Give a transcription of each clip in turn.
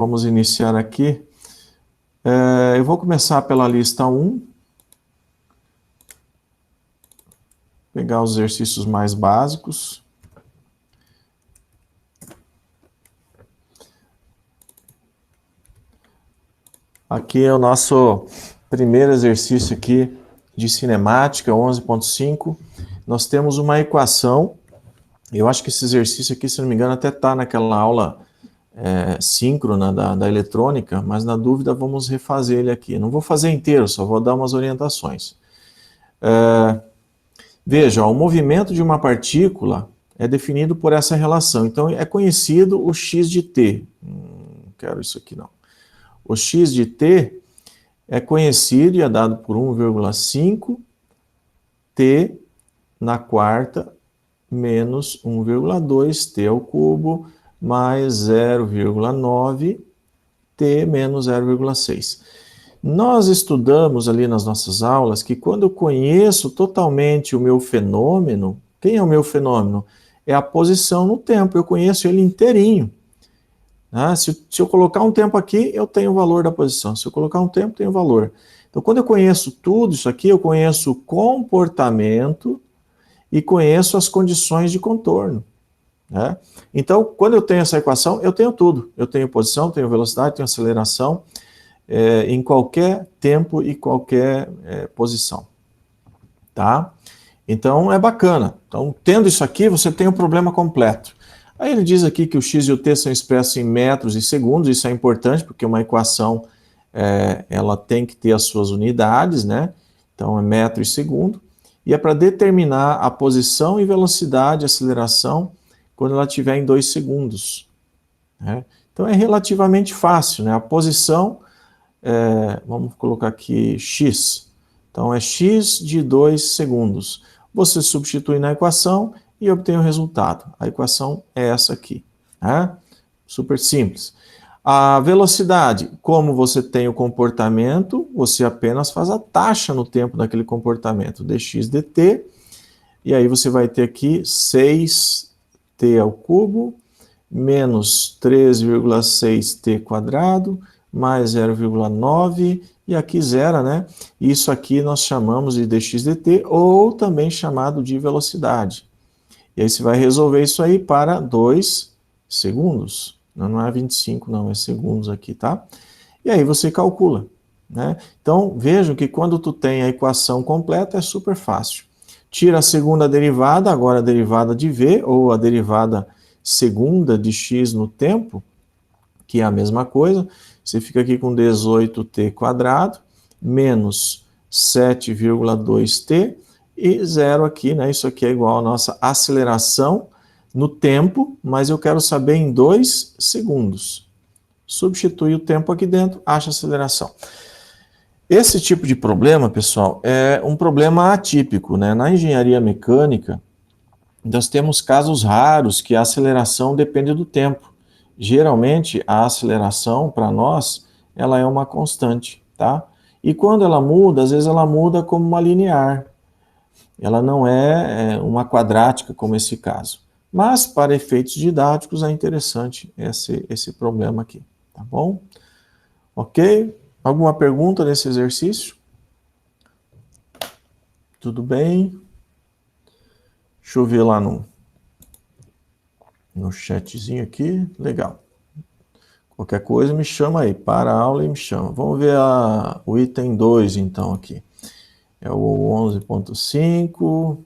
Vamos iniciar aqui. Eu vou começar pela lista 1. Pegar os exercícios mais básicos. Aqui é o nosso primeiro exercício aqui de cinemática, 11.5. Nós temos uma equação. Eu acho que esse exercício aqui, se não me engano, até está naquela aula síncrona da eletrônica, mas na dúvida vamos refazer ele aqui. Não vou fazer inteiro, só vou dar umas orientações. Veja, o movimento de uma partícula é definido por essa relação. Então, é conhecido o x de t. Não quero isso aqui, não. O x de t é conhecido e é dado por 1,5 t na quarta menos 1,2 t ao cubo mais 0,9 t menos 0,6. Nós estudamos ali nas nossas aulas que quando eu conheço totalmente o meu fenômeno, quem é o meu fenômeno? É a posição no tempo, eu conheço ele inteirinho. Se eu colocar um tempo aqui, eu tenho o valor da posição. Se eu colocar um tempo, tenho o valor. Então, quando eu conheço tudo isso aqui, eu conheço o comportamento e conheço as condições de contorno. Então, quando eu tenho essa equação, eu tenho tudo. Eu tenho posição, tenho velocidade, tenho aceleração, em qualquer tempo e qualquer posição. Tá? Então, é bacana. Então, tendo isso aqui, você tem o problema completo. Aí ele diz aqui que o x e o t são expressos em metros e segundos. Isso é importante, porque uma equação, ela tem que ter as suas unidades, né? Então, é metro e segundo. E é para determinar a posição e velocidade, aceleração, quando ela estiver em 2 segundos. Né? Então, é relativamente fácil, né? A posição, vamos colocar aqui x. Então, é x de 2 segundos. Você substitui na equação e obtém o resultado. A equação é essa aqui. Super simples. A velocidade, como você tem o comportamento, você apenas faz a taxa no tempo daquele comportamento, dx dt, e aí você vai ter aqui 6t ao cubo, menos 3,6t quadrado, mais 0,9, e aqui zero, né? Isso aqui nós chamamos de dx dt, ou também chamado de velocidade. E aí você vai resolver isso aí para 2 segundos. Não é 25, não, é segundos aqui, tá? E aí você calcula, né? Então, vejam que quando tu tem a equação completa, é super fácil. Tira a segunda derivada, agora a derivada de v, ou a derivada segunda de x no tempo, que é a mesma coisa. Você fica aqui com 18t quadrado, menos 7,2t, e zero aqui, né? Isso aqui é igual à nossa aceleração no tempo, mas eu quero saber em 2 segundos. Substitui o tempo aqui dentro, acha a aceleração. Esse tipo de problema, pessoal, é um problema atípico, né? Na engenharia mecânica, nós temos casos raros que a aceleração depende do tempo. Geralmente, a aceleração, para nós, ela é uma constante, tá? E quando ela muda, às vezes ela muda como uma linear. Ela não é uma quadrática, como esse caso. Mas, para efeitos didáticos, é interessante esse problema aqui, tá bom? Ok? Alguma pergunta nesse exercício? Tudo bem? Deixa eu ver lá no chatzinho aqui. Legal. Qualquer coisa me chama aí. Para a aula e me chama. Vamos ver o item 2, então, aqui. É o 11.5.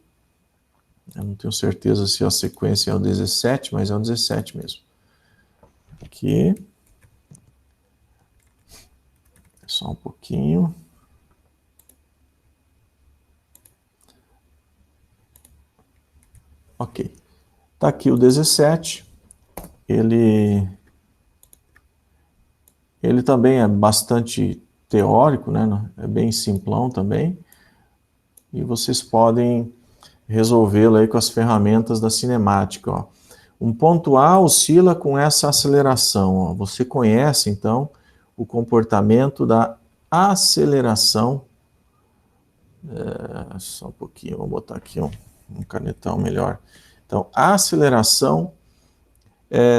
Eu não tenho certeza se a sequência é o 17, mas é o 17 mesmo. Aqui. Só um pouquinho. Ok. Está aqui o 17. Ele também é bastante teórico, né? É bem simplão também. E vocês podem resolvê-lo aí com as ferramentas da cinemática. Ó. Um ponto A oscila com essa aceleração. Ó. Você conhece, então, o comportamento da aceleração. Só um pouquinho, vou botar aqui um canetão melhor. Então, a aceleração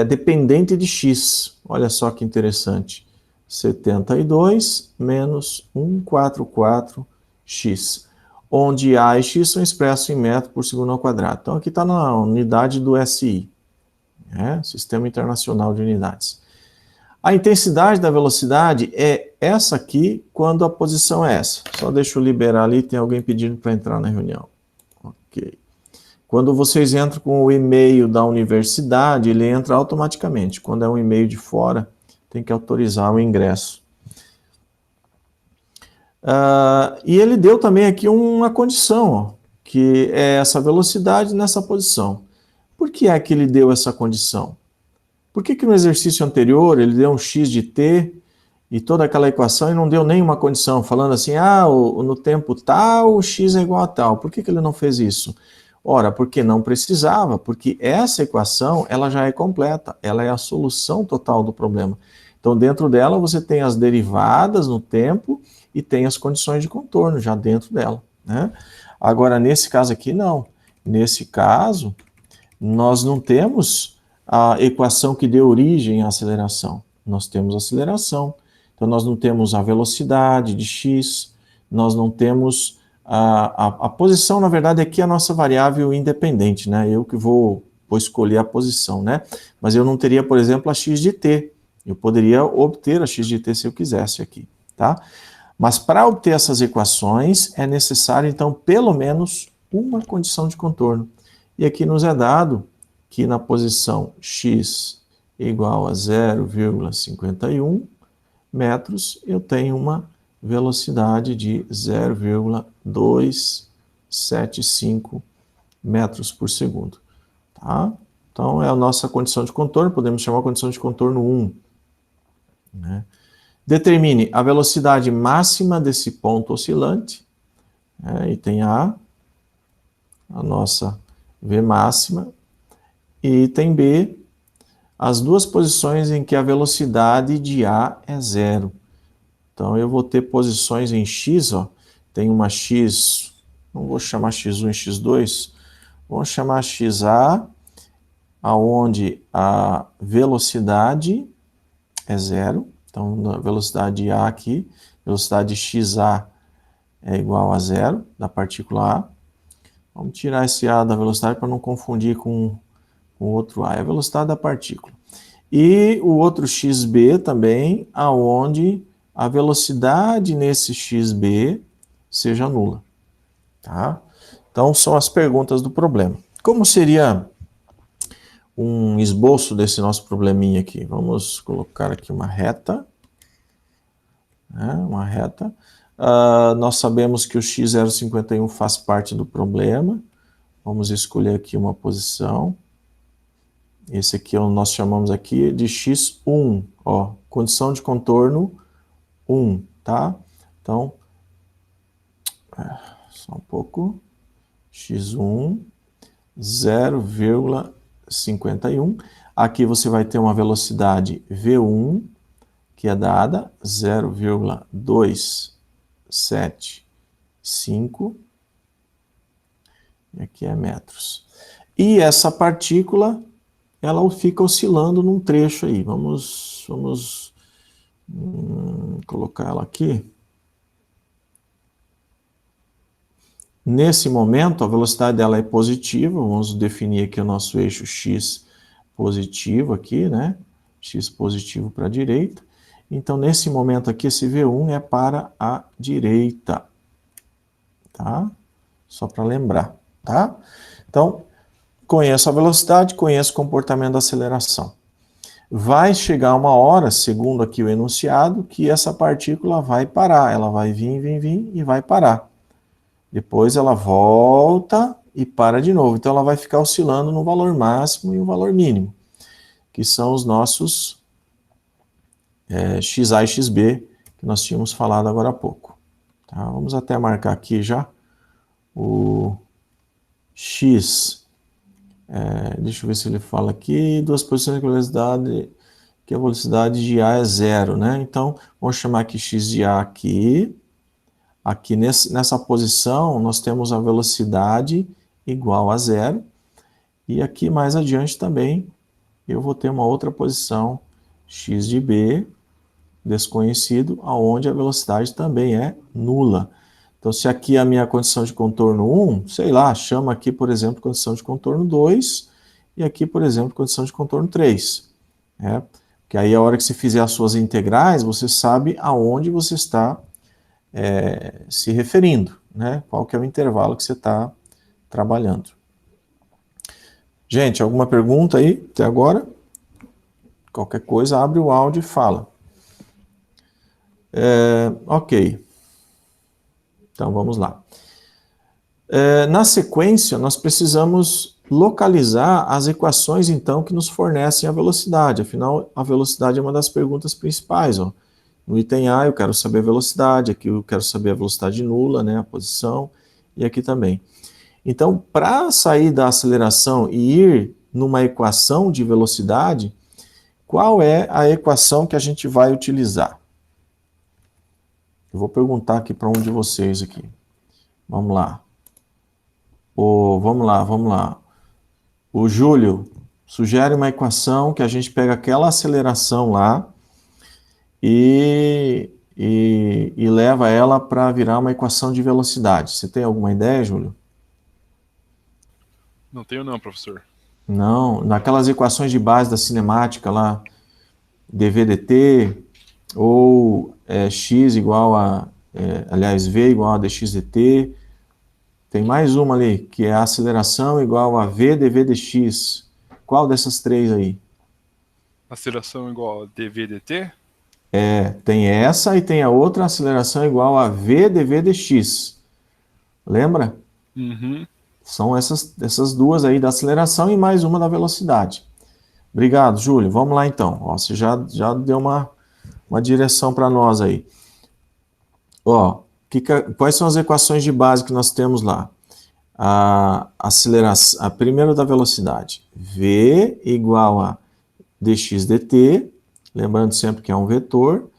dependente de x. Olha só que interessante. 72 menos 144x, onde A e x são expressos em metro por segundo ao quadrado. Então, aqui está na unidade do SI, né? Sistema Internacional de Unidades. A intensidade da velocidade é essa aqui quando a posição é essa. Só deixa eu liberar ali, tem alguém pedindo para entrar na reunião. Ok. Quando vocês entram com o e-mail da universidade, ele entra automaticamente. Quando é um e-mail de fora, tem que autorizar o ingresso. E ele deu também aqui uma condição, ó, que é essa velocidade nessa posição. Por que é que ele deu essa condição? Por que no exercício anterior ele deu um x de t e toda aquela equação e não deu nenhuma condição, falando assim, no tempo tal, o x é igual a tal. Por que ele não fez isso? Ora, porque não precisava, porque essa equação ela já é completa, ela é a solução total do problema. Então, dentro dela, você tem as derivadas no tempo e tem as condições de contorno já dentro dela, né? Agora, nesse caso aqui, não. Nesse caso, nós não temos a equação que deu origem à aceleração. Nós temos a aceleração. Então, nós não temos a velocidade de x, nós não temos a posição, na verdade, aqui é a nossa variável independente, né? Eu que vou escolher a posição, né? Mas eu não teria, por exemplo, a x de t. Eu poderia obter a x de t se eu quisesse aqui, tá? Mas para obter essas equações, é necessário, então, pelo menos uma condição de contorno. E aqui nos é dado que na posição x igual a 0,51 metros, eu tenho uma velocidade de 0,275 metros por segundo. Tá? Então, é a nossa condição de contorno, podemos chamar a condição de contorno 1. Né? Determine a velocidade máxima desse ponto oscilante, né? E tem a nossa V máxima, e item B, as duas posições em que a velocidade de A é zero. Então, eu vou ter posições em x, ó, tem uma x, não vou chamar x1 e x2, vamos chamar xa, aonde a velocidade é zero. Então, a velocidade de A aqui, velocidade xa é igual a zero, da partícula A. Vamos tirar esse A da velocidade para não confundir com o outro A, é a velocidade da partícula. E o outro xb também, aonde a velocidade nesse xb seja nula. Tá? Então, são as perguntas do problema. Como seria um esboço desse nosso probleminha aqui? Vamos colocar aqui uma reta. Né? Uma reta. Nós sabemos que o x0,51 faz parte do problema. Vamos escolher aqui uma posição. Esse aqui nós chamamos aqui de x1, ó, condição de contorno 1, tá? Então, só um pouco, x1, 0,51. Aqui você vai ter uma velocidade v1, que é dada 0,275, e aqui é metros. E essa partícula, ela fica oscilando num trecho aí. Vamos colocar ela aqui. Nesse momento, a velocidade dela é positiva. Vamos definir aqui o nosso eixo x positivo aqui, né? X positivo para a direita. Então, nesse momento aqui, esse V1 é para a direita. Tá? Só para lembrar, tá? Então, conheço a velocidade, conheço o comportamento da aceleração. Vai chegar uma hora, segundo aqui o enunciado, que essa partícula vai parar. Ela vai vir e vai parar. Depois ela volta e para de novo. Então ela vai ficar oscilando no valor máximo e o valor mínimo, que são os nossos XA e XB, que nós tínhamos falado agora há pouco. Tá? Vamos até marcar aqui já o X. Deixa eu ver se ele fala aqui, duas posições de velocidade, que a velocidade de A é zero, né? Então, vamos chamar aqui x de A aqui. Aqui nessa posição, nós temos a velocidade igual a zero. E aqui mais adiante também, eu vou ter uma outra posição x de b, desconhecido, aonde a velocidade também é nula. Então, se aqui a minha condição de contorno 1, sei lá, chama aqui, por exemplo, condição de contorno 2, e aqui, por exemplo, condição de contorno 3. Né? Que aí, a hora que você fizer as suas integrais, você sabe aonde você está se referindo, né? Qual que é o intervalo que você está trabalhando. Gente, alguma pergunta aí até agora? Qualquer coisa, abre o áudio e fala. Ok. Então, vamos lá. Na sequência, nós precisamos localizar as equações, então, que nos fornecem a velocidade. Afinal, a velocidade é uma das perguntas principais. Ó. No item A, eu quero saber a velocidade, aqui eu quero saber a velocidade nula, né, a posição, e aqui também. Então, para sair da aceleração e ir numa equação de velocidade, qual é a equação que a gente vai utilizar? Eu vou perguntar aqui para um de vocês aqui. Vamos lá. Vamos lá. O Júlio sugere uma equação que a gente pega aquela aceleração lá e leva ela para virar uma equação de velocidade. Você tem alguma ideia, Júlio? Não tenho não, professor. Não, naquelas equações de base da cinemática lá, dv/dt, ou x igual a, aliás, v igual a dx dt. Tem mais uma ali, que é a aceleração igual a v dv dx. Qual dessas três aí? Aceleração igual a dv dt? Tem essa e tem a outra, aceleração igual a v dv dx. Lembra? Uhum. São essas duas aí da aceleração e mais uma da velocidade. Obrigado, Júlio. Vamos lá então. Ó, você já deu uma direção para nós aí. Ó, quais são as equações de base que nós temos lá? A aceleração, a primeira da velocidade. V igual a dx dt, lembrando sempre que é um vetor.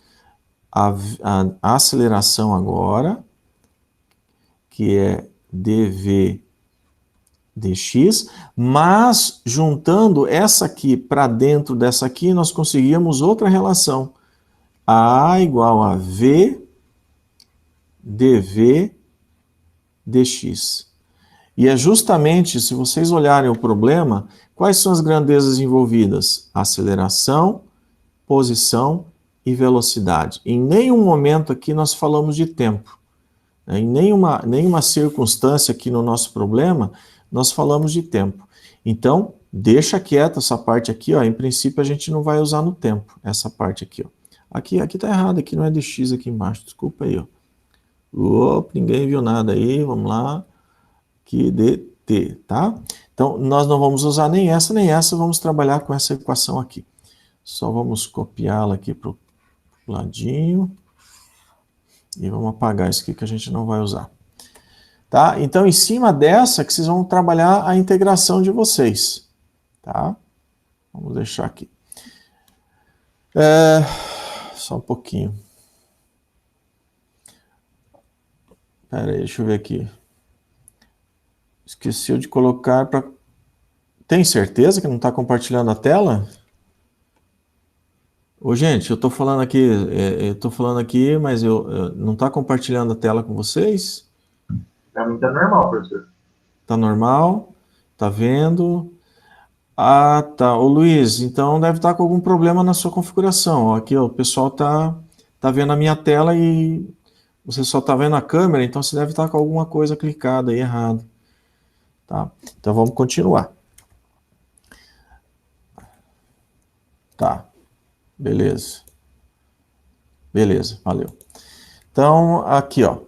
A aceleração agora, que é dv dx, mas juntando essa aqui para dentro dessa aqui, nós conseguimos outra relação. A igual a v dv dx. E é justamente, se vocês olharem o problema, quais são as grandezas envolvidas? Aceleração, posição e velocidade. Em nenhum momento aqui nós falamos de tempo. Em nenhuma circunstância aqui no nosso problema nós falamos de tempo. Então, deixa quieta essa parte aqui, ó. Em princípio a gente não vai usar no tempo, essa parte aqui, ó. Aqui tá errado, aqui não é dx aqui embaixo, desculpa aí, ó. Opa, ninguém viu nada aí, vamos lá. Aqui dt, tá? Então, nós não vamos usar nem essa, vamos trabalhar com essa equação aqui. Só vamos copiá-la aqui para o ladinho. E vamos apagar isso aqui que a gente não vai usar. Tá? Então, em cima dessa que vocês vão trabalhar a integração de vocês. Tá? Vamos deixar aqui. Só um pouquinho. Espera aí, deixa eu ver aqui. Esqueci de colocar para... Tem certeza que não está compartilhando a tela? Ô, gente, eu estou falando aqui, mas eu não está compartilhando a tela com vocês? Para mim tá normal, professor. Tá normal? Tá vendo? Ah, tá. Ô, Luiz, então deve estar com algum problema na sua configuração. Ó, aqui, ó, o pessoal tá vendo a minha tela e você só tá vendo a câmera, então você deve estar com alguma coisa clicada aí errado. Tá? Então vamos continuar. Tá. Beleza. Beleza, valeu. Então, aqui, ó.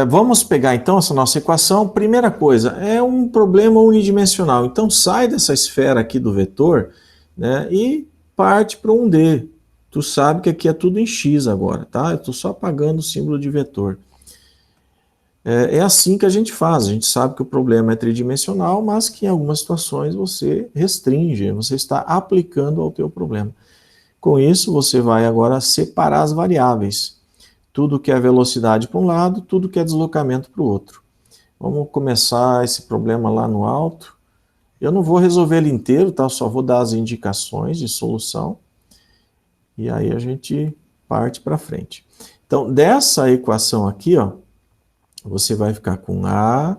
Vamos pegar, então, essa nossa equação. Primeira coisa, é um problema unidimensional. Então, sai dessa esfera aqui do vetor, né, e parte para um D. Tu sabe que aqui é tudo em X agora, tá? Eu estou só apagando o símbolo de vetor. É assim que a gente faz. A gente sabe que o problema é tridimensional, mas que em algumas situações você restringe, você está aplicando ao teu problema. Com isso, você vai agora separar as variáveis. Tudo que é velocidade para um lado, tudo que é deslocamento para o outro. Vamos começar esse problema lá no alto. Eu não vou resolver ele inteiro, tá? Eu só vou dar as indicações de solução. E aí a gente parte para frente. Então, dessa equação aqui, ó, você vai ficar com A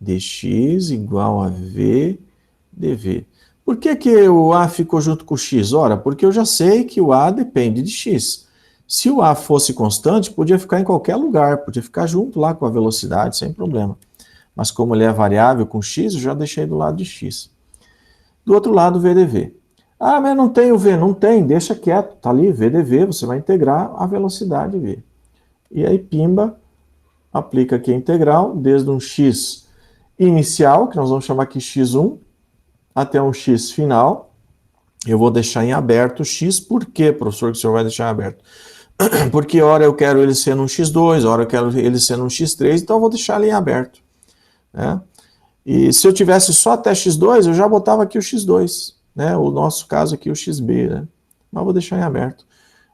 dx igual a V dV. Por que que o A ficou junto com o X? Ora, porque eu já sei que o A depende de X. Se o A fosse constante, podia ficar em qualquer lugar, podia ficar junto lá com a velocidade, sem problema. Mas como ele é variável com X, eu já deixei do lado de X. Do outro lado, VdV. Ah, mas não tem o V. Não tem, deixa quieto. Tá ali, VdV, você vai integrar a velocidade V. E aí, pimba, aplica aqui a integral, desde um X inicial, que nós vamos chamar aqui X1, até um X final. Eu vou deixar em aberto o X. Por quê, professor, que o senhor vai deixar em aberto? Porque hora eu quero ele ser num X2, hora eu quero ele ser num X3, então eu vou deixar ele em aberto. Né? E se eu tivesse só até X2, eu já botava aqui o X2, né? O nosso caso aqui, o XB, né? Mas vou deixar em aberto.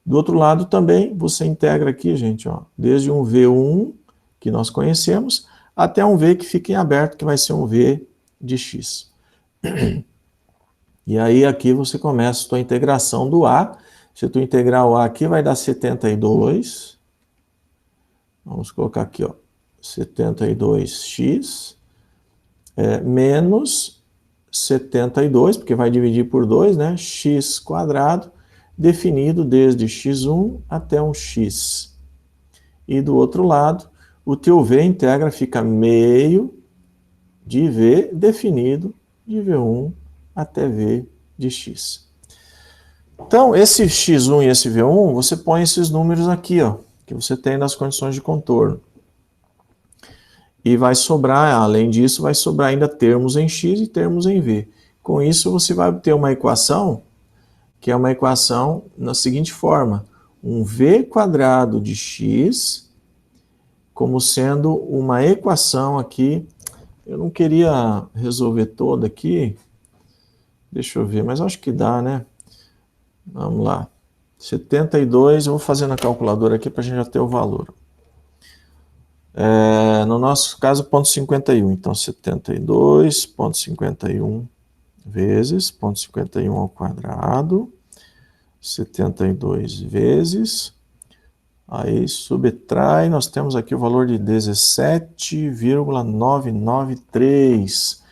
Do outro lado também, você integra aqui, gente, ó, desde um V1, que nós conhecemos, até um V que fica em aberto, que vai ser um V de X. E aí aqui você começa a sua integração do A. Se tu integrar o A aqui, vai dar 72. Vamos colocar aqui, ó, 72x menos 72, porque vai dividir por 2, né? X quadrado, definido desde x1 até um x. E do outro lado, o teu V integra, fica meio de V definido de V1 até V de x. Então, esse x1 e esse V1, você põe esses números aqui, ó, que você tem nas condições de contorno. E vai sobrar, além disso, vai sobrar ainda termos em x e termos em v. Com isso, você vai ter uma equação, que é uma equação na seguinte forma: um v quadrado de x, como sendo uma equação aqui. Eu não queria resolver toda aqui, deixa eu ver, mas acho que dá, né? Vamos lá. 72, eu vou fazer na calculadora aqui para a gente já ter o valor. No nosso caso, 0,51. Então, 72,51 vezes 0,51 ao quadrado. 72 vezes. Aí, subtrai, nós temos aqui o valor de 17,993.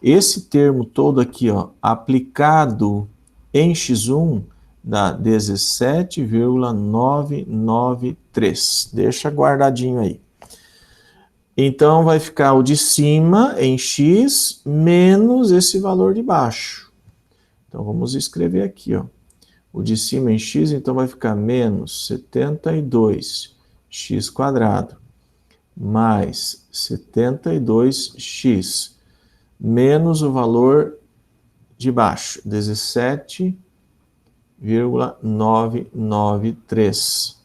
Esse termo todo aqui, ó, aplicado em x1, dá 17,993. Deixa guardadinho aí. Então, vai ficar o de cima em x menos esse valor de baixo. Então, vamos escrever aqui, ó. O de cima em x, então, vai ficar menos 72x quadrado mais 72x menos o valor de baixo, 17,993.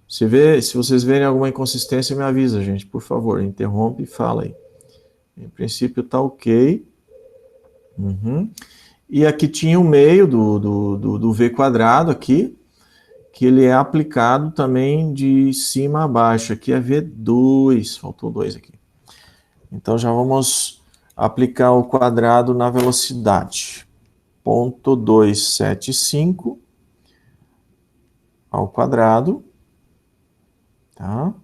Se vocês verem alguma inconsistência, me avisa, gente, por favor, interrompe e fala aí. Em princípio tá ok. E aqui tinha o meio do V quadrado aqui, que ele é aplicado também de cima a baixo. Aqui é V2, faltou 2 aqui. Então já vamos aplicar o quadrado na velocidade. 0,275 ao quadrado. Tá?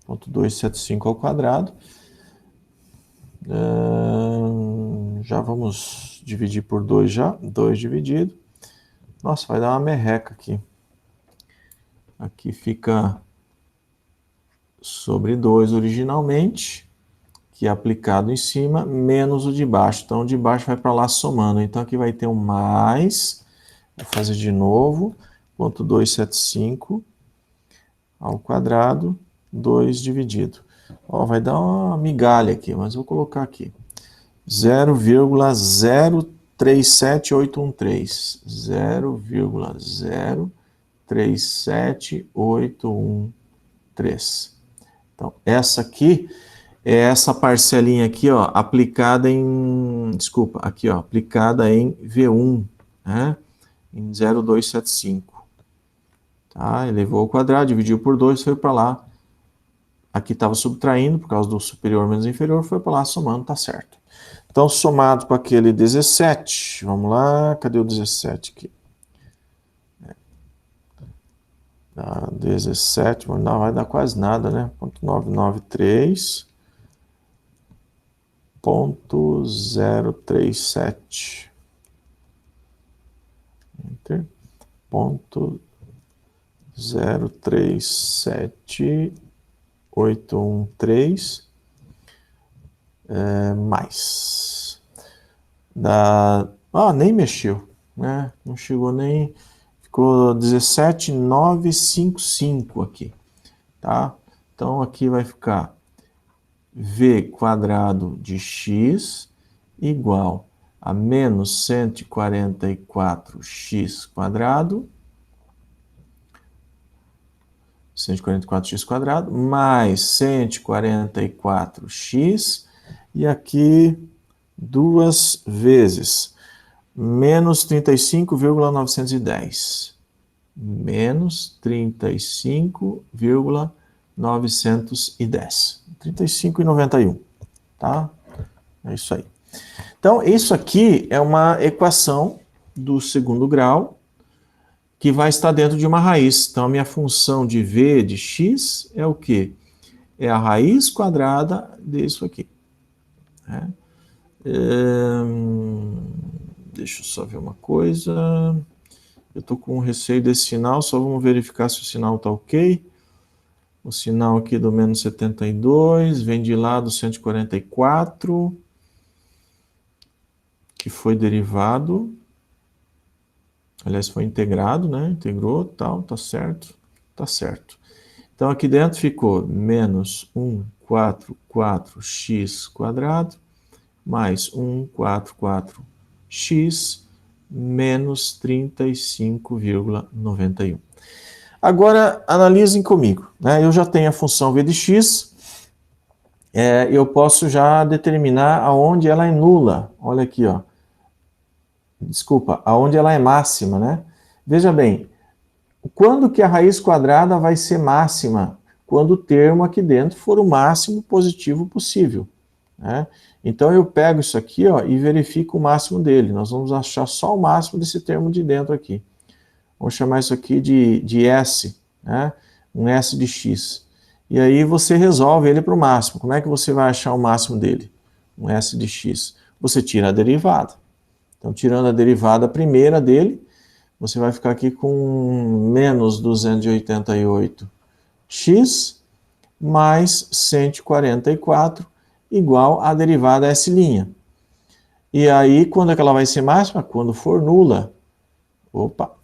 0,275 ao quadrado. Já vamos dividir por 2 já. 2 dividido. Nossa, vai dar uma merreca aqui. Aqui fica sobre 2 originalmente, que é aplicado em cima, menos o de baixo. Então, o de baixo vai para lá somando. Então, aqui vai ter um mais. Vou fazer de novo. 0,275 ao quadrado, 2 dividido. Ó, vai dar uma migalha aqui, mas vou colocar aqui. 0,037813. 0,037813. Então, essa aqui é essa parcelinha aqui, ó, aplicada em... Desculpa, aqui, ó, aplicada em V1, né? Em 0,275. Tá? Elevou ao quadrado, dividiu por 2, foi para lá. aqui estava subtraindo por causa do superior menos inferior, foi para lá somando, tá certo. Então, somado com aquele 17, vamos lá, cadê o 17 aqui? 17, não vai dar quase nada, né? .993.037. Enter. 037.813 mais. Nem mexeu, né? Não chegou nem... Ficou 17.955 aqui, tá? Então, aqui vai ficar v quadrado de x igual a menos 144x quadrado, 144x quadrado, mais 144x, e aqui duas vezes, menos 35,910. Menos 35,910. 35,91, tá? É isso aí. Então, isso aqui é uma equação do segundo grau que vai estar dentro de uma raiz. Então, a minha função de v de x é o quê? É a raiz quadrada disso aqui. Né? Deixa eu só ver uma coisa. Eu estou com receio desse sinal, só vamos verificar se o sinal está ok. O sinal aqui do menos 72, vem de lá do 144, que foi derivado. Aliás, foi integrado, né? Integrou, tal, tá certo. Tá certo. Então, aqui dentro ficou menos 144x quadrado, mais 144x, menos 35,91. Agora, analisem comigo, né? Eu já tenho a função v de x, eu posso já determinar aonde ela é nula. Olha aqui, ó. Desculpa, aonde ela é máxima, né? Veja bem, quando que a raiz quadrada vai ser máxima? Quando o termo aqui dentro for o máximo positivo possível, né? Então, eu pego isso aqui, ó, e verifico o máximo dele. Nós vamos achar só o máximo desse termo de dentro aqui. Vamos chamar isso aqui de S, né? Um S de x. E aí você resolve ele para o máximo. Como é que você vai achar o máximo dele? Um S de x. Você tira a derivada. Então, tirando a derivada primeira dele, você vai ficar aqui com menos 288x mais 144 igual a derivada S'. E aí, quando é que ela vai ser máxima? Quando for nula. Opa!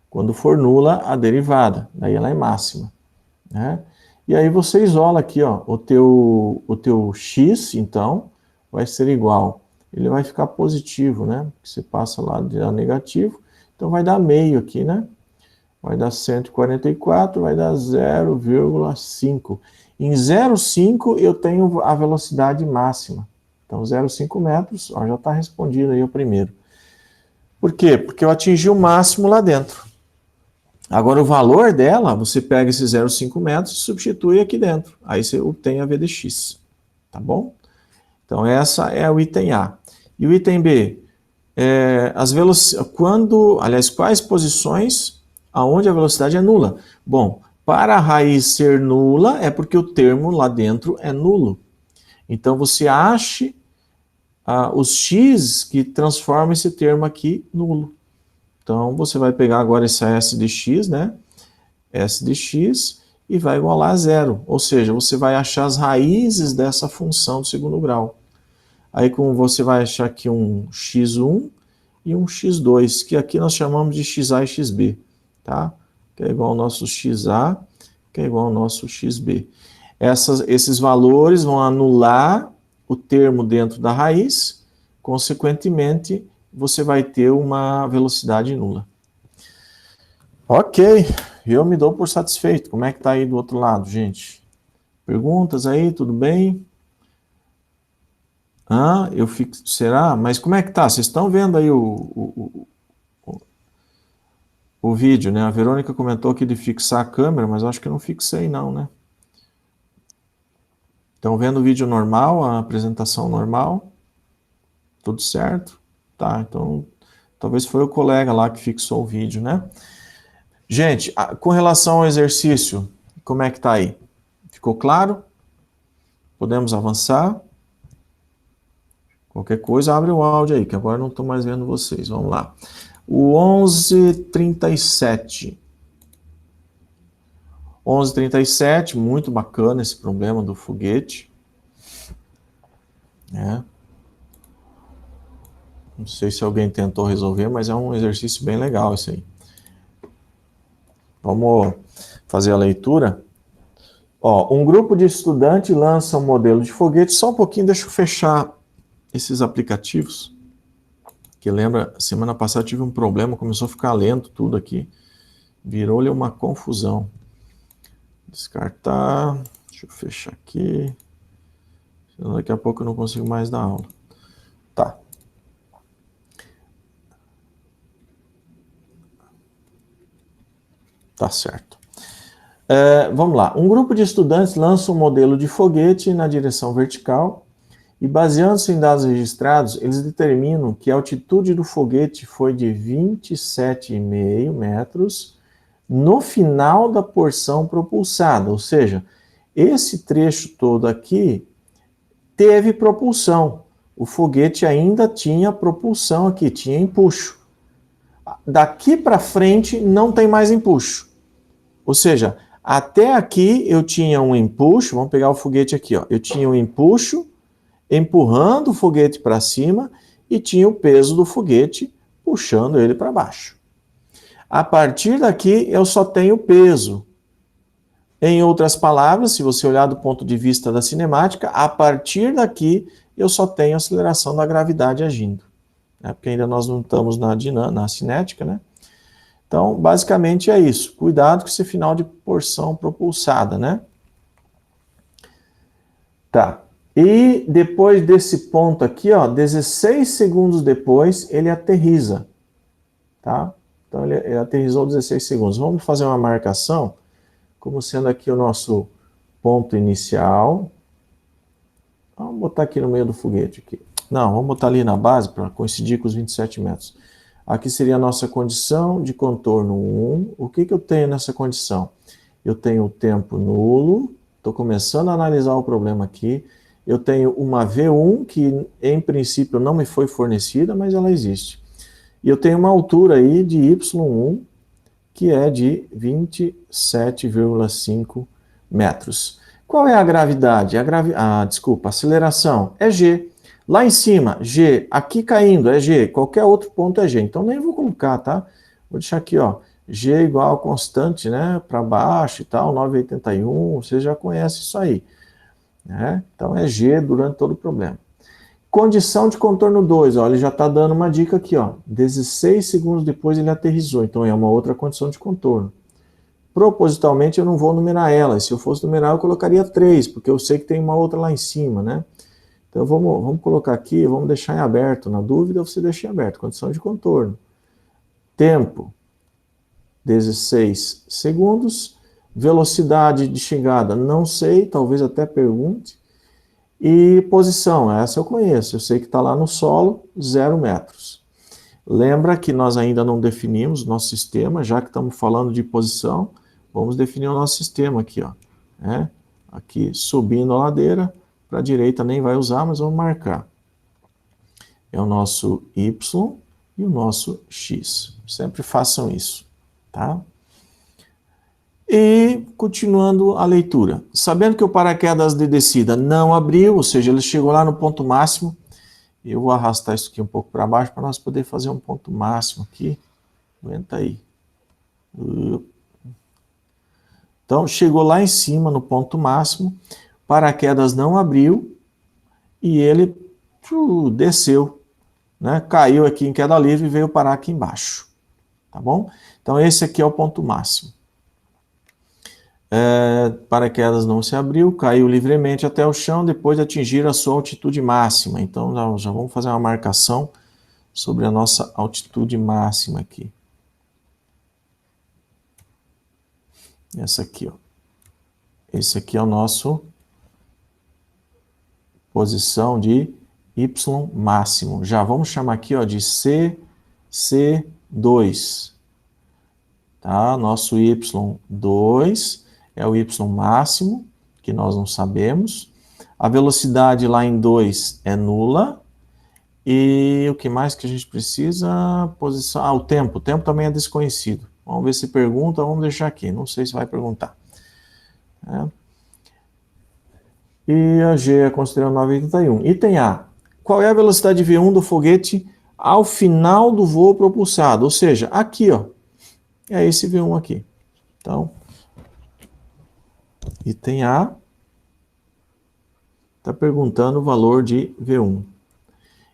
Quando for nula a derivada, daí ela é máxima, né? E aí você isola aqui, ó, o teu x, então, vai ser igual. Ele vai ficar positivo, né? Porque você passa lá de negativo, então vai dar meio aqui, né? Vai dar 144, vai dar 0,5. Em 0,5 eu tenho a velocidade máxima. Então 0,5 metros, ó, já está respondido aí o primeiro. Por quê? Porque eu atingi o máximo lá dentro. Agora, o valor dela, você pega esse 0,5 metros e substitui aqui dentro. Aí você obtém a v de x, tá bom? Então, essa é o item A. E o item B, quais posições aonde a velocidade é nula? Bom, para a raiz ser nula, é porque o termo lá dentro é nulo. Então, você ache os x que transformam esse termo aqui nulo. Então, você vai pegar agora essa S de x, né? S de x, e vai igualar a zero. Ou seja, você vai achar as raízes dessa função do segundo grau. Aí, como você vai achar aqui um x1 e um x2, que aqui nós chamamos de xa e xb, tá? Que é igual ao nosso xa, que é igual ao nosso xb. Esses valores vão anular o termo dentro da raiz, consequentemente, você vai ter uma velocidade nula. Ok, eu me dou por satisfeito. Como é que tá aí do outro lado, gente? Perguntas aí, tudo bem? Será? Mas como é que tá? Vocês estão vendo aí o o vídeo, né? A Verônica comentou aqui de fixar a câmera, mas eu acho que eu não fixei não, né? Estão vendo o vídeo normal, a apresentação normal? Tudo certo? Tá, então talvez foi o colega lá que fixou o vídeo, né? Gente, com relação ao exercício, como é que tá aí? Ficou claro? Podemos avançar? Qualquer coisa, abre o áudio aí, que agora eu não estou mais vendo vocês. Vamos lá. O 11:37. 11:37, muito bacana esse problema do foguete. Né? Não sei se alguém tentou resolver, mas é um exercício bem legal esse aí. Vamos fazer a leitura. Ó, um grupo de estudantes lança um modelo de foguete. Só um pouquinho, deixa eu fechar esses aplicativos. Que lembra, semana passada tive um problema, começou a ficar lento tudo aqui. Virou-lhe uma confusão. Descartar. Deixa eu fechar aqui. Senão daqui a pouco eu não consigo mais dar aula. Tá. Tá certo. Vamos lá. Um grupo de estudantes lança um modelo de foguete na direção vertical e, baseando-se em dados registrados, eles determinam que a altitude do foguete foi de 27,5 metros no final da porção propulsada, ou seja, esse trecho todo aqui teve propulsão. O foguete ainda tinha propulsão aqui, tinha empuxo. Daqui para frente não tem mais empuxo. Ou seja, até aqui eu tinha um empuxo, vamos pegar o foguete aqui, ó. Eu tinha um empuxo empurrando o foguete para cima e tinha o peso do foguete puxando ele para baixo. A partir daqui eu só tenho peso. Em outras palavras, se você olhar do ponto de vista da cinemática, a partir daqui eu só tenho aceleração da gravidade agindo. Né? Porque ainda nós não estamos na cinética, né? Então, basicamente é isso. Cuidado com esse final de porção propulsada, né? Tá. E depois desse ponto aqui, ó, 16 segundos depois, ele aterriza. Tá? Então, ele aterrizou 16 segundos. Vamos fazer uma marcação, como sendo aqui o nosso ponto inicial. Vamos botar aqui no meio do foguete. Aqui. Não, vamos botar ali na base para coincidir com os 27 metros. Aqui seria a nossa condição de contorno 1. O que eu tenho nessa condição? Eu tenho o tempo nulo. Estou começando a analisar o problema aqui. Eu tenho uma V1 que, em princípio, não me foi fornecida, mas ela existe. E eu tenho uma altura aí de Y1, que é de 27,5 metros. Qual é a gravidade? A aceleração é G. Lá em cima, G. Aqui caindo é G. Qualquer outro ponto é G. Então nem vou colocar, tá? Vou deixar aqui, ó. G igual a constante, né? Para baixo e tal, 9,81. Você já conhece isso aí. Né? Então é G durante todo o problema. Condição de contorno 2, ó, ele já está dando uma dica aqui, ó, 16 segundos depois ele aterrissou, então é uma outra condição de contorno. Propositalmente eu não vou numerar ela, se eu fosse numerar eu colocaria 3, porque eu sei que tem uma outra lá em cima, né? Então vamos colocar aqui, vamos deixar em aberto, na dúvida você deixa em aberto, condição de contorno. Tempo, 16 segundos, velocidade de chegada, não sei, talvez até pergunte. E posição, essa eu conheço, eu sei que está lá no solo, 0 metros. Lembra que nós ainda não definimos o nosso sistema, já que estamos falando de posição, vamos definir o nosso sistema aqui, ó. Né? Aqui, subindo a ladeira, para a direita nem vai usar, mas vamos marcar. É o nosso Y e o nosso X. Sempre façam isso, tá? E, continuando a leitura, sabendo que o paraquedas de descida não abriu, ou seja, ele chegou lá no ponto máximo, eu vou arrastar isso aqui um pouco para baixo para nós poder fazer um ponto máximo aqui, aguenta aí. Então, chegou lá em cima no ponto máximo, paraquedas não abriu e ele desceu, né? Caiu aqui em queda livre e veio parar aqui embaixo, tá bom? Então, esse aqui é o ponto máximo. Paraquedas não se abriu, caiu livremente até o chão depois de atingir a sua altitude máxima. Então, já vamos fazer uma marcação sobre a nossa altitude máxima aqui. Essa aqui, ó. Esse aqui é o nosso posição de y máximo. Já vamos chamar aqui, ó, de CC2. Tá? Nosso y2 é o y máximo, que nós não sabemos. A velocidade lá em 2 é nula. E o que mais que a gente precisa? Posição. O tempo. O tempo também é desconhecido. Vamos ver se pergunta, vamos deixar aqui. Não sei se vai perguntar. E a G é considerando 981. Item A. Qual é a velocidade V1 do foguete ao final do voo propulsado? Ou seja, aqui, ó. É esse V1 aqui. Então, item A está perguntando o valor de V1.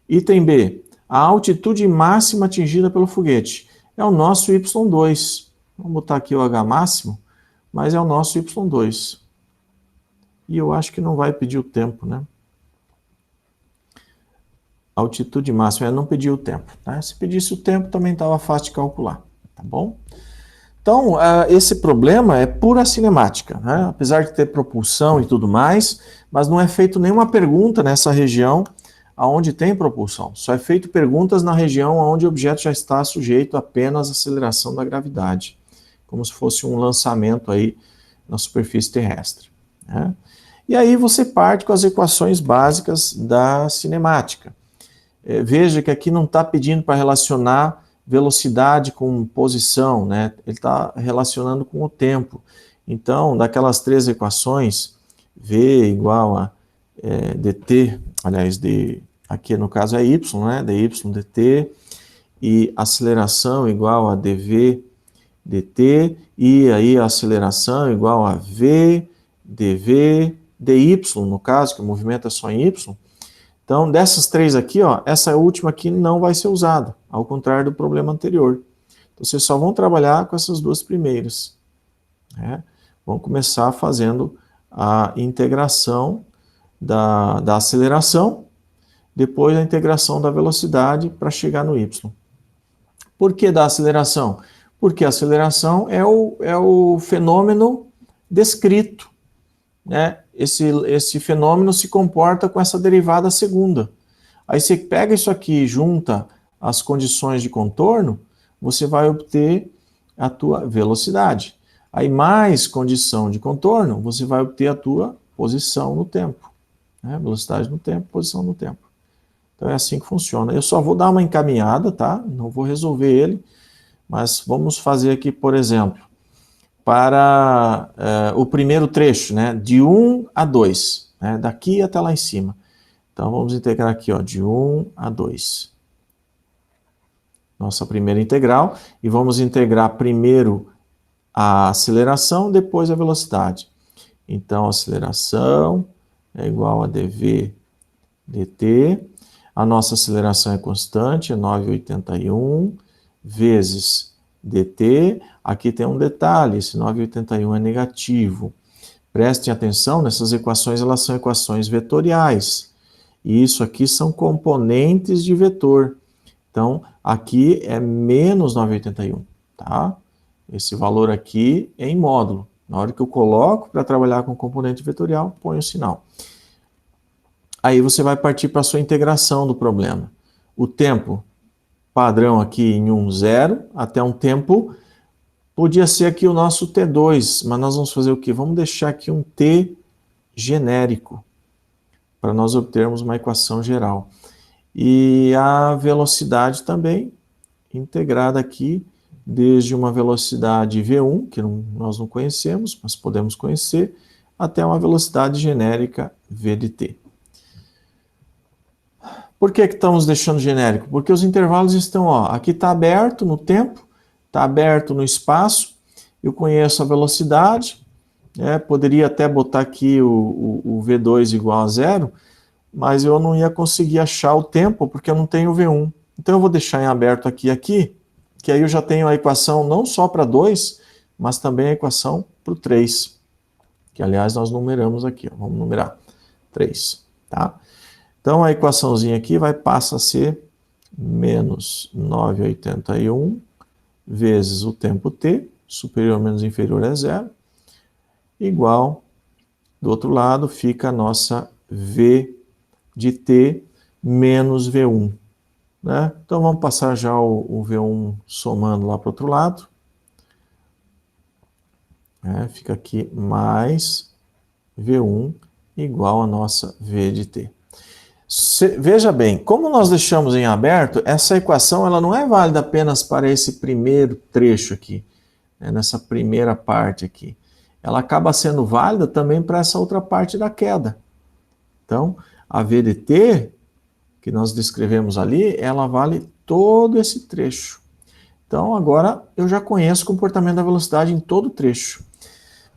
Item B. A altitude máxima atingida pelo foguete. É o nosso Y2. Vamos botar aqui o H máximo, mas é o nosso Y2. E eu acho que não vai pedir o tempo, né? Altitude máxima, não pediu o tempo. Tá? Se pedisse o tempo, também estava fácil de calcular. Tá bom? Então, esse problema é pura cinemática, né? Apesar de ter propulsão e tudo mais, mas não é feito nenhuma pergunta nessa região onde tem propulsão. Só é feito perguntas na região onde o objeto já está sujeito apenas à aceleração da gravidade, como se fosse um lançamento aí na superfície terrestre, né? E aí você parte com as equações básicas da cinemática. Veja que aqui não está pedindo para relacionar velocidade com posição, né? Ele está relacionando com o tempo. Então, daquelas três equações, V igual a dt, aliás, aqui no caso é y, né? dy dt, e aceleração igual a dv dt, e aí a aceleração igual a v dv dy, no caso, que o movimento é só em y. Então, dessas três aqui, ó, essa última aqui não vai ser usada, ao contrário do problema anterior. Então, vocês só vão trabalhar com essas duas primeiras, né? Vão começar fazendo a integração da aceleração, depois a integração da velocidade para chegar no y. Por que da aceleração? Porque a aceleração é o fenômeno descrito, né? Esse fenômeno se comporta com essa derivada segunda. Aí você pega isso aqui e junta as condições de contorno, você vai obter a tua velocidade. Aí mais condição de contorno, você vai obter a tua posição no tempo, né? Velocidade no tempo, posição no tempo. Então é assim que funciona. Eu só vou dar uma encaminhada, tá? Não vou resolver ele, mas vamos fazer aqui, por exemplo, para o primeiro trecho, né, de 1 a 2, né, daqui até lá em cima. Então, vamos integrar aqui, ó, de 1 a 2. Nossa primeira integral, e vamos integrar primeiro a aceleração, depois a velocidade. Então, a aceleração é igual a dv dt, a nossa aceleração é constante, é 9,81, vezes dt, aqui tem um detalhe, esse 9,81 é negativo. Prestem atenção, nessas equações, elas são equações vetoriais, e isso aqui são componentes de vetor. Então, aqui é menos 9,81, tá? Esse valor aqui é em módulo. Na hora que eu coloco para trabalhar com componente vetorial, põe o sinal. Aí você vai partir para a sua integração do problema. O tempo padrão aqui em 1, 0, até um tempo, podia ser aqui o nosso T2, mas nós vamos fazer o quê? Vamos deixar aqui um T genérico, para nós obtermos uma equação geral. E a velocidade também, integrada aqui, desde uma velocidade V1, que nós não conhecemos, mas podemos conhecer, até uma velocidade genérica V de t. Por que estamos deixando genérico? Porque os intervalos estão, ó, aqui está aberto no tempo, está aberto no espaço, eu conheço a velocidade, poderia até botar aqui o V2 igual a 0, mas eu não ia conseguir achar o tempo, porque eu não tenho o V1. Então eu vou deixar em aberto aqui, que aí eu já tenho a equação não só para 2, mas também a equação para o 3, que aliás nós numeramos aqui, ó, vamos numerar 3, tá? Então, a equaçãozinha aqui passa a ser menos 9,81 vezes o tempo t, superior ou menos inferior a 0, igual, do outro lado fica a nossa V de t menos V1. Né? Então vamos passar já o V1 somando lá para o outro lado. Fica aqui mais V1 igual a nossa V de t. Veja bem, como nós deixamos em aberto, essa equação ela não é válida apenas para esse primeiro trecho aqui, nessa primeira parte aqui. Ela acaba sendo válida também para essa outra parte da queda. Então, a V de t, que nós descrevemos ali, ela vale todo esse trecho. Então, agora eu já conheço o comportamento da velocidade em todo o trecho.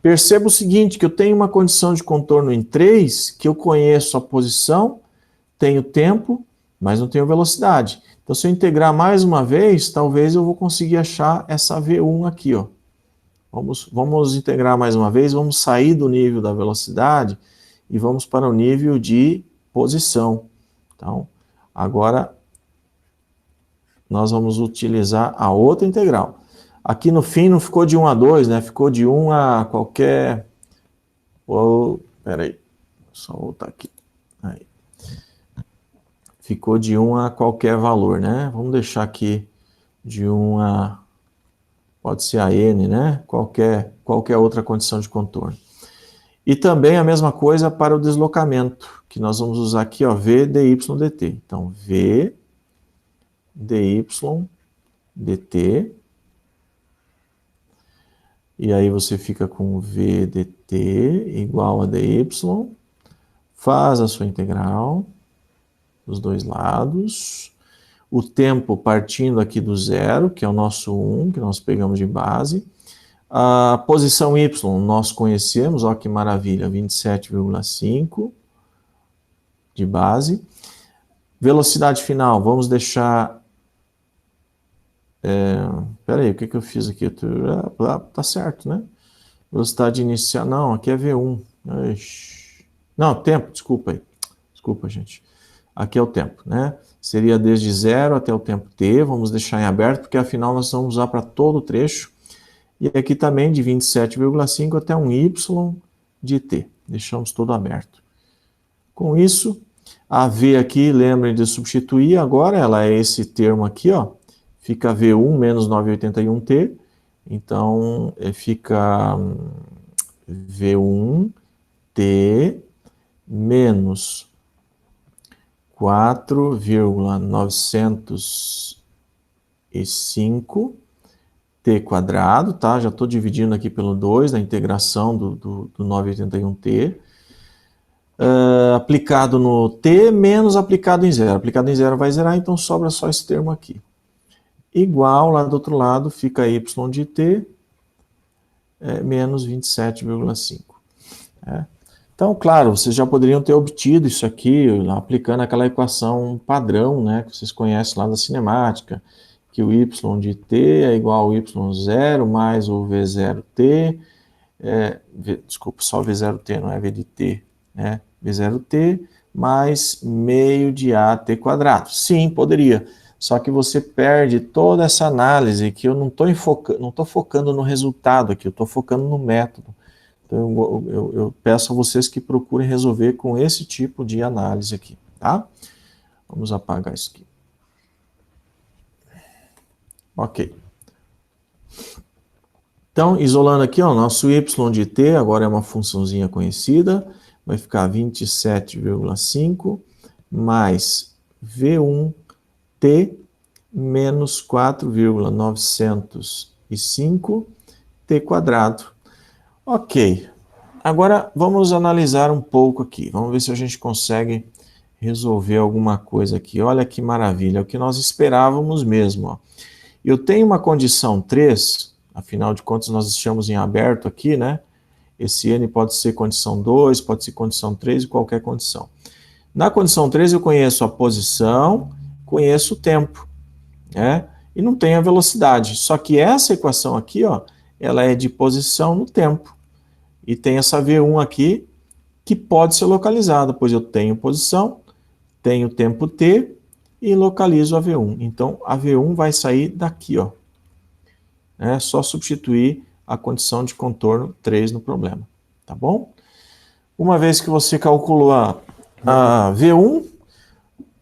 Perceba o seguinte, que eu tenho uma condição de contorno em 3, que eu conheço a posição, tenho tempo, mas não tenho velocidade. Então, se eu integrar mais uma vez, talvez eu vou conseguir achar essa V1 aqui, ó. Vamos integrar mais uma vez, vamos sair do nível da velocidade e vamos para o nível de posição. Então, agora nós vamos utilizar a outra integral. Aqui no fim não ficou de 1 a 2, né? Ficou de 1 a qualquer... Peraí, só voltar aqui. Aí. Ficou de 1 a qualquer valor, né? Vamos deixar aqui de 1 a... Pode ser a n, né? Qualquer outra condição de contorno. E também a mesma coisa para o deslocamento, que nós vamos usar aqui, ó, v dy dt. Então, v dy dt. E aí você fica com v dt igual a dy. Faz a sua integral dos dois lados. O tempo partindo aqui do zero, que é o nosso 1, que nós pegamos de base. A posição y nós conhecemos, olha que maravilha, 27,5 de base. Velocidade final, vamos deixar... Peraí, o que eu fiz aqui? Tá certo, né? Velocidade inicial, não, aqui é V1. Não, tempo, desculpa aí. Desculpa, gente. Aqui é o tempo, né? Seria desde 0 até o tempo t, vamos deixar em aberto, porque afinal nós vamos usar para todo o trecho. E aqui também de 27,5 até um y de t. Deixamos todo aberto. Com isso, a v aqui, lembrem de substituir agora, ela é esse termo aqui, ó. Fica V1 menos 981t, então fica V1t menos 4,905 t quadrado, tá? Já estou dividindo aqui pelo 2, na integração do 981t. Aplicado no t menos aplicado em zero. Aplicado em zero vai zerar, então sobra só esse termo aqui. Igual, lá do outro lado, fica y de t menos 27,5. Então, claro, vocês já poderiam ter obtido isso aqui aplicando aquela equação padrão, né, que vocês conhecem lá da cinemática, que o y de t é igual ao y0 mais o v0t, desculpa, só v0t, não é v de t, né, v0t mais meio de at quadrado. Sim, poderia. Só que você perde toda essa análise que eu não estou focando no resultado aqui, eu estou focando no método. Então eu peço a vocês que procurem resolver com esse tipo de análise aqui, tá? Vamos apagar isso aqui. Ok. Então, isolando aqui, ó, nosso y de t agora é uma funçãozinha conhecida, vai ficar 27,5 mais V1t menos 4,905 t quadrado. Ok, agora vamos analisar um pouco aqui, vamos ver se a gente consegue resolver alguma coisa aqui. Olha que maravilha, é o que nós esperávamos mesmo. Ó. Eu tenho uma condição 3, afinal de contas nós deixamos em aberto aqui, né? Esse n pode ser condição 2, pode ser condição 3 e qualquer condição. Na condição 3 eu conheço a posição, conheço o tempo, né? E não tenho a velocidade. Só que essa equação aqui, ó, ela é de posição no tempo. E tem essa V1 aqui, que pode ser localizada, pois eu tenho posição, tenho tempo t e localizo a V1. Então, a V1 vai sair daqui, ó. É só substituir a condição de contorno 3 no problema. tá bom? Uma vez que você calculou a V1,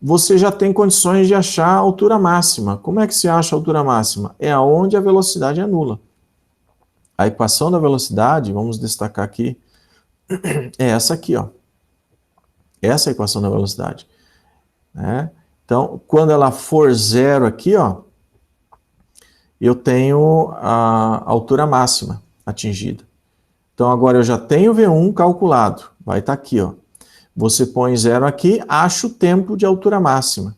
você já tem condições de achar a altura máxima. Como é que se acha a altura máxima? É aonde a velocidade é nula. A equação da velocidade, vamos destacar aqui, é essa aqui, ó. Essa é a equação da velocidade. Né? Então, quando ela for zero aqui, ó, eu tenho a altura máxima atingida. Então, agora eu já tenho V1 calculado. Vai estar aqui, ó. Você põe zero aqui, acha o tempo de altura máxima.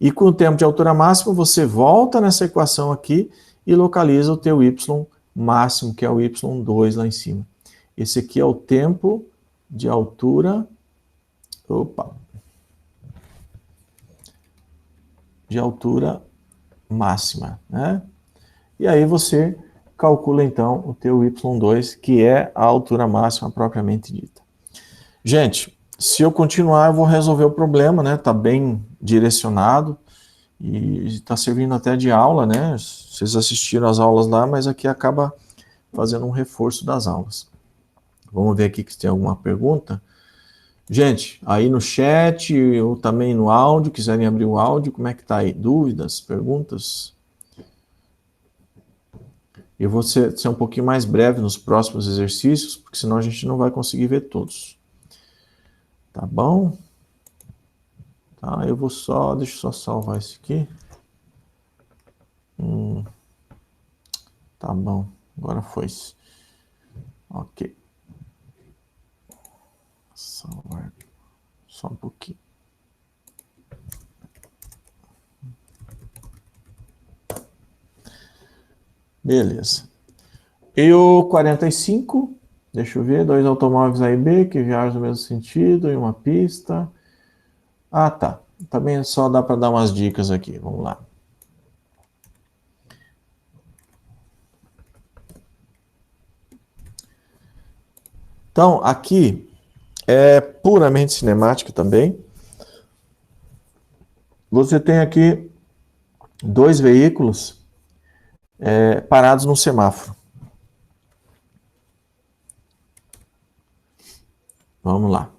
E com o tempo de altura máxima, você volta nessa equação aqui e localiza o teu Y máximo, que é o Y2 lá em cima. Esse aqui é o tempo de altura... de altura máxima, né? E aí você calcula, então, o teu Y2, que é a altura máxima propriamente dita. Gente, se eu continuar, eu vou resolver o problema, né? Tá bem direcionado e está servindo até de aula, né? Vocês assistiram as aulas lá, mas aqui acaba fazendo um reforço das aulas. Vamos ver aqui se tem alguma pergunta. Gente, aí no chat ou também no áudio, quiserem abrir o áudio, como é que tá aí? Dúvidas, perguntas? Eu vou ser um pouquinho mais breve nos próximos exercícios, porque senão a gente não vai conseguir ver todos. Tá bom? Tá, eu vou deixa eu só salvar isso aqui. Tá bom, agora foi. Ok. Salvar só um pouquinho. Beleza. E o 45, deixa eu ver, 2 automóveis A e B que viajam no mesmo sentido em uma pista. Ah, tá. Também só dá para dar umas dicas aqui. Vamos lá. Então, aqui é puramente cinemática também. Você tem aqui 2 veículos parados no semáforo. Vamos lá.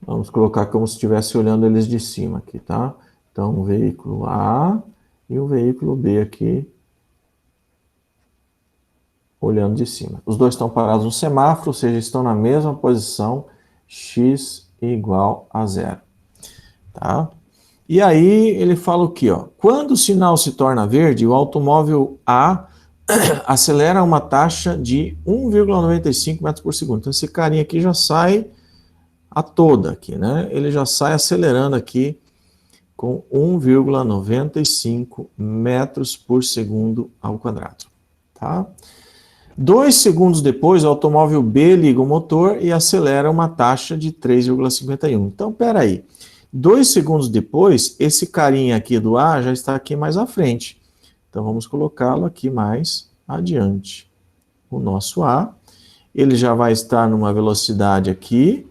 Vamos colocar como se estivesse olhando eles de cima aqui, tá? Então, o veículo A e o veículo B aqui, olhando de cima. Os dois estão parados no semáforo, ou seja, estão na mesma posição, x igual a 0. Tá? E aí ele fala o quê? Ó? Quando o sinal se torna verde, o automóvel A acelera a uma taxa de 1,95 metros por segundo. Então esse carinha aqui já sai a toda aqui, né? Ele já sai acelerando aqui com 1,95 metros por segundo ao quadrado. Tá? 2 segundos depois, o automóvel B liga o motor e acelera uma taxa de 3,51. Então, peraí. 2 segundos depois, esse carinha aqui do A já está aqui mais à frente. Então, vamos colocá-lo aqui mais adiante. O nosso A, ele já vai estar numa velocidade aqui,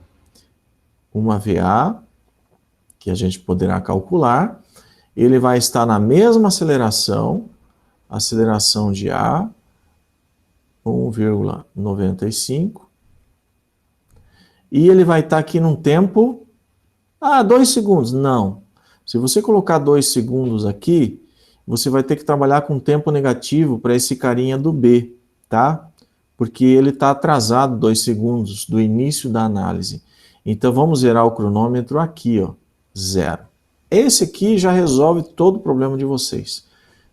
uma VA, que a gente poderá calcular. Ele vai estar na mesma aceleração de A, 1,95. E ele vai estar aqui num tempo... 2 segundos. Não. Se você colocar 2 segundos aqui, você vai ter que trabalhar com tempo negativo para esse carinha do B, tá? Porque ele está atrasado 2 segundos do início da análise. Então, vamos zerar o cronômetro aqui, ó, 0. Esse aqui já resolve todo o problema de vocês.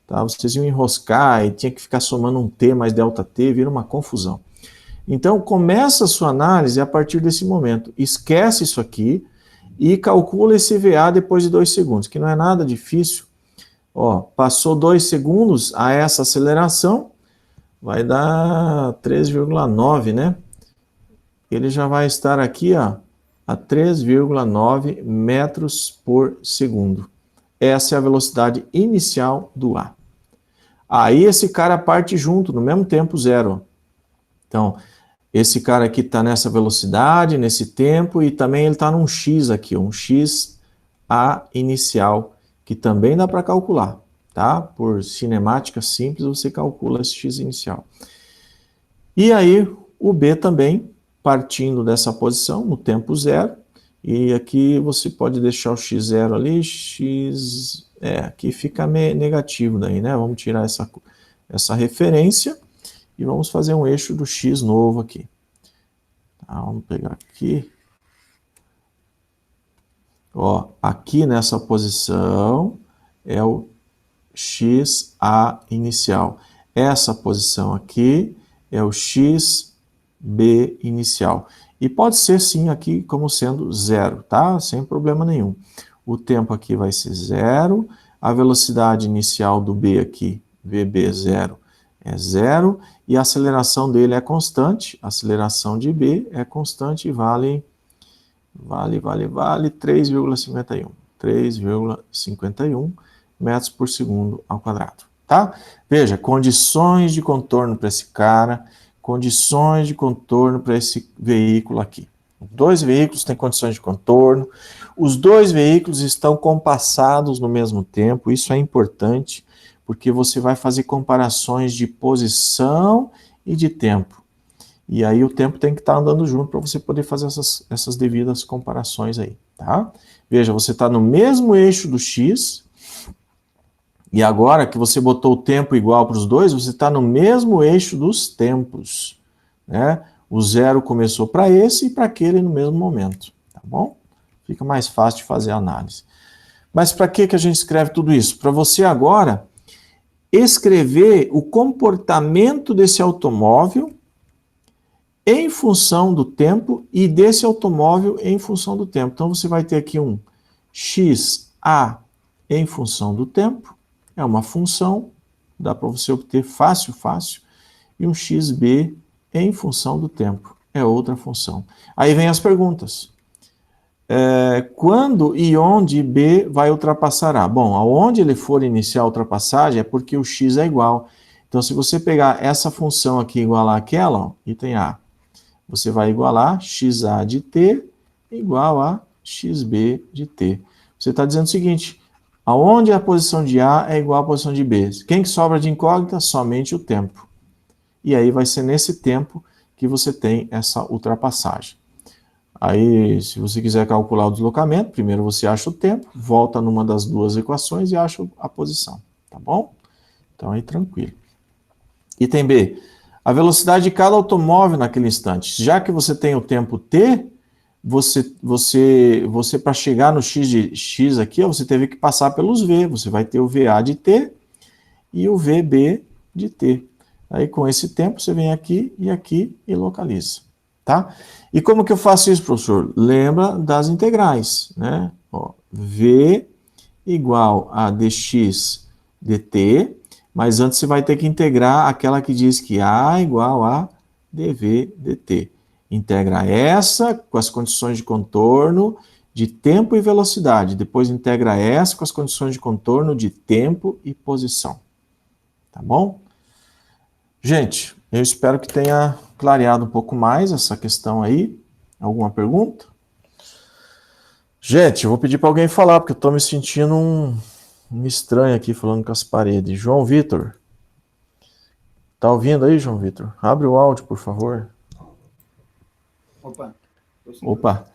Tá? Vocês iam enroscar e tinha que ficar somando um T mais delta T, vira uma confusão. Então, começa a sua análise a partir desse momento. Esquece isso aqui e calcula esse VA depois de 2 segundos, que não é nada difícil. Ó, passou 2 segundos a essa aceleração, vai dar 3,9, né? Ele já vai estar aqui, ó, a 3,9 metros por segundo. Essa é a velocidade inicial do A. Aí esse cara parte junto, no mesmo tempo, 0. Então, esse cara aqui está nessa velocidade, nesse tempo, e também ele está num X aqui, um X A inicial, que também dá para calcular, tá? Por cinemática simples, você calcula esse X inicial. E aí, O B também, partindo dessa posição, no tempo zero, e aqui você pode deixar o x0 ali, aqui fica negativo daí, né? Vamos tirar essa referência e vamos fazer um eixo do x novo aqui. Tá, vamos pegar aqui. Ó, aqui nessa posição é o XA inicial. Essa posição aqui é o XB inicial. E pode ser sim aqui como sendo zero, tá? Sem problema nenhum. O tempo aqui vai ser zero. A velocidade inicial do B aqui, VB0, é zero. E a aceleração dele é constante. A aceleração de B é constante e vale 3,51. 3,51 metros por segundo ao quadrado, tá? Veja, condições de contorno para esse cara, condições de contorno para esse veículo aqui. Os dois veículos têm condições de contorno, os dois veículos estão compassados no mesmo tempo, isso é importante, porque você vai fazer comparações de posição e de tempo. E aí o tempo tem que estar andando junto para você poder fazer essas devidas comparações aí, tá? Veja, você está no mesmo eixo do x, e agora que você botou o tempo igual para os dois, você está no mesmo eixo dos tempos, né? O zero começou para esse e para aquele no mesmo momento, tá bom? Fica mais fácil de fazer a análise. Mas para que a gente escreve tudo isso? Para você agora escrever o comportamento desse automóvel em função do tempo e desse automóvel em função do tempo. Então, você vai ter aqui um XA em função do tempo, é uma função, dá para você obter fácil, e um XB em função do tempo, é outra função. Aí vem as perguntas. Quando e onde B vai ultrapassar A? Bom, aonde ele for iniciar a ultrapassagem é porque o X é igual. Então, se você pegar essa função aqui e igualar aquela, ó, item A, você vai igualar XA de T igual a XB de T. Você está dizendo o seguinte, aonde a posição de A é igual à posição de B? Quem que sobra de incógnita? Somente o tempo. E aí vai ser nesse tempo que você tem essa ultrapassagem. Aí, se você quiser calcular o deslocamento, primeiro você acha o tempo, volta numa das duas equações e acha a posição, tá bom? Então aí tranquilo. Item B. A velocidade de cada automóvel naquele instante. Já que você tem o tempo t, você para chegar no x aqui, você teve que passar pelos v. Você vai ter o VA de t e o VB de t. Aí com esse tempo você vem aqui e localiza, tá? E como que eu faço isso, professor? Lembra das integrais, né? Ó, v igual a dx dt, mas antes você vai ter que integrar aquela que diz que A igual a dv dt. Integra essa com as condições de contorno de tempo e velocidade. Depois integra essa com as condições de contorno de tempo e posição. Tá bom? Gente, eu espero que tenha clareado um pouco mais essa questão aí. Alguma pergunta? Gente, eu vou pedir para alguém falar, porque eu estou me sentindo um estranho aqui falando com as paredes. João Vitor. Tá ouvindo aí, João Vitor? Abre o áudio, por favor. Opa. Opa.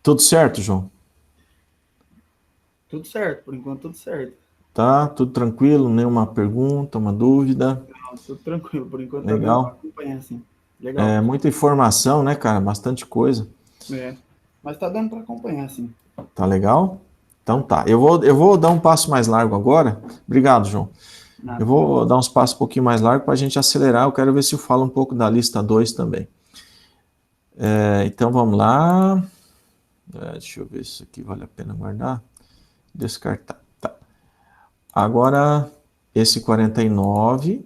Tudo certo, João? Tudo certo, por enquanto tudo certo. Tá, tudo tranquilo, nenhuma pergunta, uma dúvida? Não, tudo tranquilo, por enquanto Legal. tá dando pra acompanhar, assim. Legal. É, muita informação, né, cara? Bastante coisa. Mas tá dando para acompanhar, assim. Tá legal? Então tá. Eu vou dar um passo mais largo agora. Obrigado, João. Nada. Eu vou dar uns passos um pouquinho mais largos para a gente acelerar. Eu quero ver se eu falo um pouco da lista 2 também. Então vamos lá. Deixa eu ver se isso aqui vale a pena guardar. Descartar. Tá. Agora, esse 49.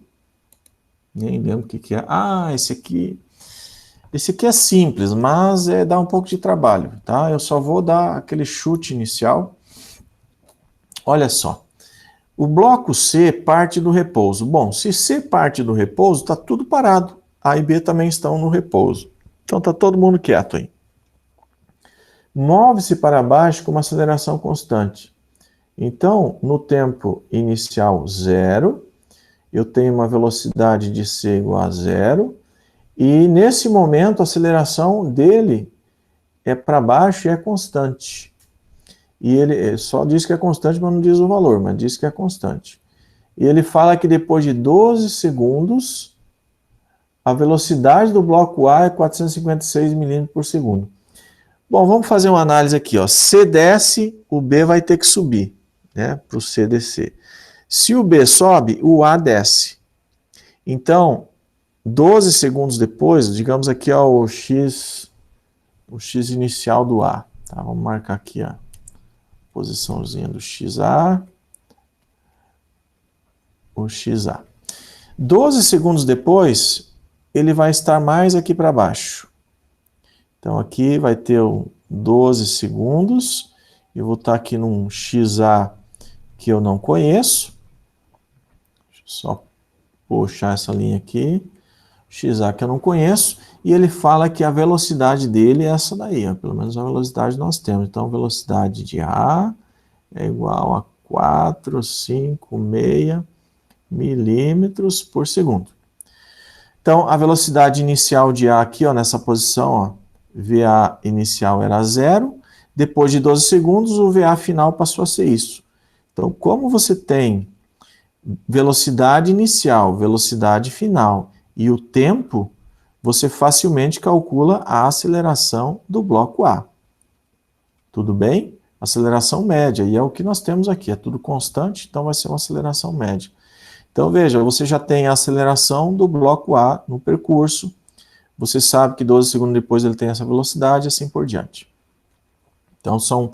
Nem lembro o que é. Ah, esse aqui. Esse aqui é simples, mas dá um pouco de trabalho, tá? Eu só vou dar aquele chute inicial. Olha só. O bloco C parte do repouso. Bom, se C parte do repouso, está tudo parado. A e B também estão no repouso. Então está todo mundo quieto aí. Move-se para baixo com uma aceleração constante. Então, no tempo inicial 0, eu tenho uma velocidade de C igual a 0, E nesse momento a aceleração dele é para baixo e é constante. E ele só diz que é constante, mas não diz o valor, mas diz que é constante. E ele fala que depois de 12 segundos, a velocidade do bloco A é 456 milímetros por segundo. Bom, vamos fazer uma análise aqui. Ó. C desce, o B vai ter que subir, né, para o C descer. Se o B sobe, o A desce. Então, 12 segundos depois, digamos aqui ó, o X inicial do A. Tá? Vamos marcar aqui a posiçãozinha do XA. O XA. 12 segundos depois, ele vai estar mais aqui para baixo. Então aqui vai ter 12 segundos. Eu vou estar aqui num XA que eu não conheço. Deixa eu só puxar essa linha aqui. XA que eu não conheço. E ele fala que a velocidade dele é essa daí. Ó, pelo menos a velocidade nós temos. Então a velocidade de A é igual a 456 milímetros por segundo. Então, a velocidade inicial de A aqui, ó, nessa posição, ó, VA inicial era 0, depois de 12 segundos, o VA final passou a ser isso. Então, como você tem velocidade inicial, velocidade final e o tempo, você facilmente calcula a aceleração do bloco A. Tudo bem? Aceleração média, e é o que nós temos aqui, é tudo constante, então vai ser uma aceleração média. Então, veja, você já tem a aceleração do bloco A no percurso, você sabe que 12 segundos depois ele tem essa velocidade, e assim por diante. Então, são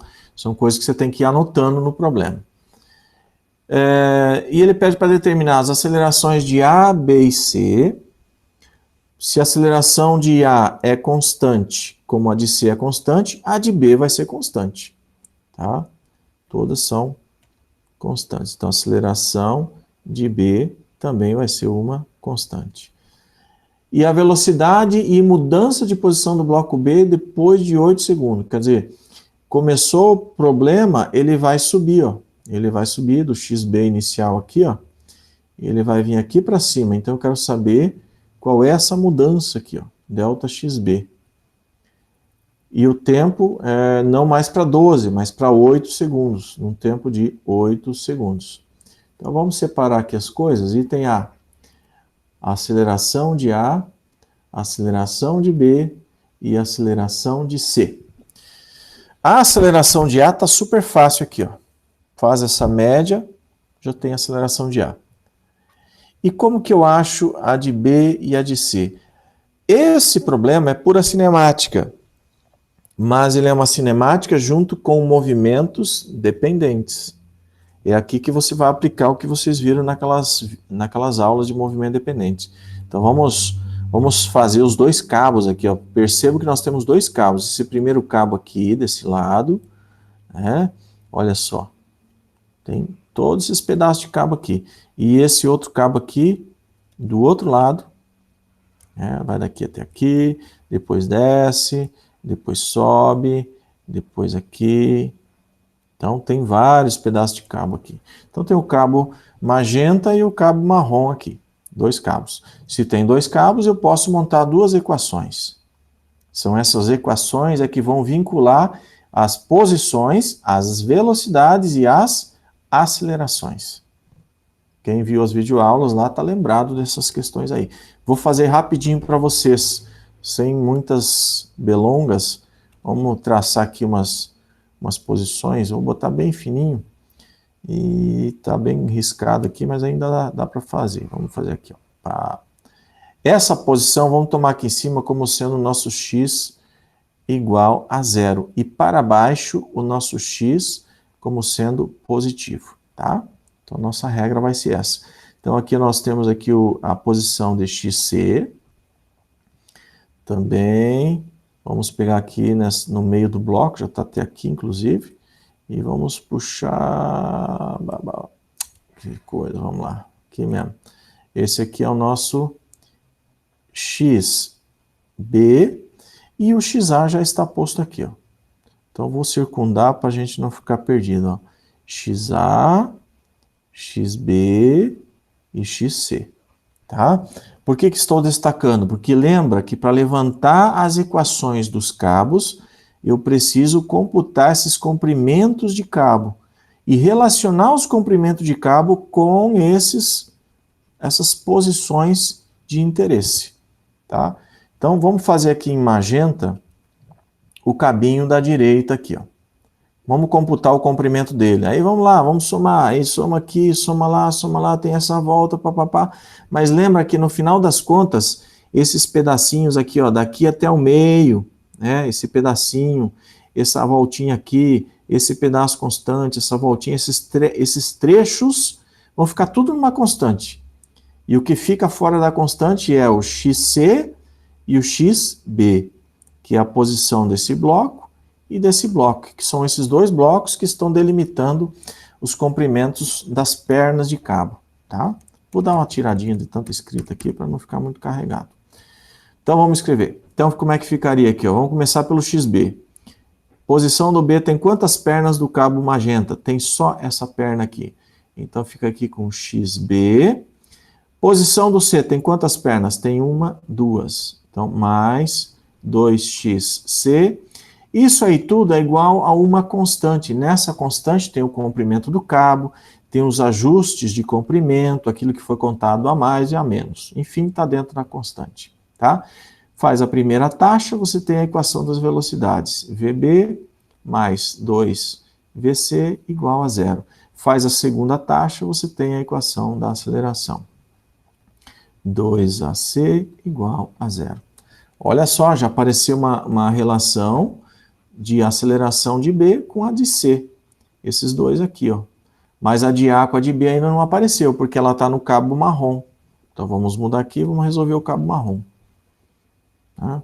coisas que você tem que ir anotando no problema. E ele pede para determinar as acelerações de A, B e C. Se a aceleração de A é constante, como a de C é constante, a de B vai ser constante. Tá? Todas são constantes. Então, a aceleração de B também vai ser uma constante. E a velocidade e mudança de posição do bloco B depois de 8 segundos. Quer dizer, começou o problema, ele vai subir, ó. Ele vai subir do XB inicial aqui, ó. Ele vai vir aqui para cima. Então eu quero saber qual é essa mudança aqui, ó. Delta XB. E o tempo é não mais para 12, mas para 8 segundos. Num tempo de 8 segundos. Então vamos separar aqui as coisas. Item A, a aceleração de A, a aceleração de B e a aceleração de C. A aceleração de A está super fácil aqui, ó. Faz essa média, já tem a aceleração de A. E como que eu acho a de B e a de C? Esse problema é pura cinemática, mas ele é uma cinemática junto com movimentos dependentes. É aqui que você vai aplicar o que vocês viram naquelas aulas de movimento dependente. Então vamos fazer os dois cabos aqui. Ó. Percebo que nós temos dois cabos. Esse primeiro cabo aqui, desse lado, né? Olha só. Tem todos esses pedaços de cabo aqui. E esse outro cabo aqui, do outro lado, vai daqui até aqui, depois desce, depois sobe, depois aqui. Então, tem vários pedaços de cabo aqui. Então, tem o cabo magenta e o cabo marrom aqui. Dois cabos. Se tem dois cabos, eu posso montar duas equações. São essas equações que vão vincular as posições, as velocidades e as acelerações. Quem viu as videoaulas lá está lembrado dessas questões aí. Vou fazer rapidinho para vocês, sem muitas delongas. Vamos traçar aqui umas posições, vou botar bem fininho, e tá bem riscado aqui, mas ainda dá para fazer. Vamos fazer aqui, ó. Pá. Essa posição, vamos tomar aqui em cima como sendo o nosso x igual a 0, e para baixo o nosso x como sendo positivo, tá? Então, nossa regra vai ser essa. Então, aqui nós temos aqui a posição de xc, também. Vamos pegar aqui no meio do bloco, já está até aqui, inclusive, e vamos puxar... Que coisa, vamos lá, aqui mesmo. Esse aqui é o nosso XB, e o XA já está posto aqui, ó. Então, vou circundar para a gente não ficar perdido, ó. XA, XB e XC. tá? Por que que estou destacando? Porque lembra que para levantar as equações dos cabos, eu preciso computar esses comprimentos de cabo e relacionar os comprimentos de cabo com essas posições de interesse, tá? Então, vamos fazer aqui em magenta o cabinho da direita aqui, ó. Vamos computar o comprimento dele. Aí vamos lá, vamos somar. Aí soma aqui, soma lá, tem essa volta, papapá. Mas lembra que no final das contas, esses pedacinhos aqui, ó, daqui até o meio, né, esse pedacinho, essa voltinha aqui, esse pedaço constante, essa voltinha, esses trechos vão ficar tudo numa constante. E o que fica fora da constante é o XC e o XB, que é a posição desse bloco e desse bloco, que são esses dois blocos que estão delimitando os comprimentos das pernas de cabo, tá? Vou dar uma tiradinha de tanta escrita aqui para não ficar muito carregado. Então vamos escrever. Então como é que ficaria aqui, ó? Vamos começar pelo XB. Posição do B tem quantas pernas do cabo magenta? Tem só essa perna aqui. Então fica aqui com XB. Posição do C tem quantas pernas? Tem uma, duas. Então mais 2xc. Isso aí tudo é igual a uma constante. Nessa constante tem o comprimento do cabo, tem os ajustes de comprimento, aquilo que foi contado a mais e a menos. Enfim, está dentro da constante, tá? Faz a primeira taxa, você tem a equação das velocidades. VB mais 2VC igual a zero. Faz a segunda taxa, você tem a equação da aceleração. 2AC igual a zero. Olha só, já apareceu uma relação de aceleração de B com a de C. Esses dois aqui, ó. Mas a de A com a de B ainda não apareceu, porque ela está no cabo marrom. Então vamos mudar aqui e vamos resolver o cabo marrom. Tá?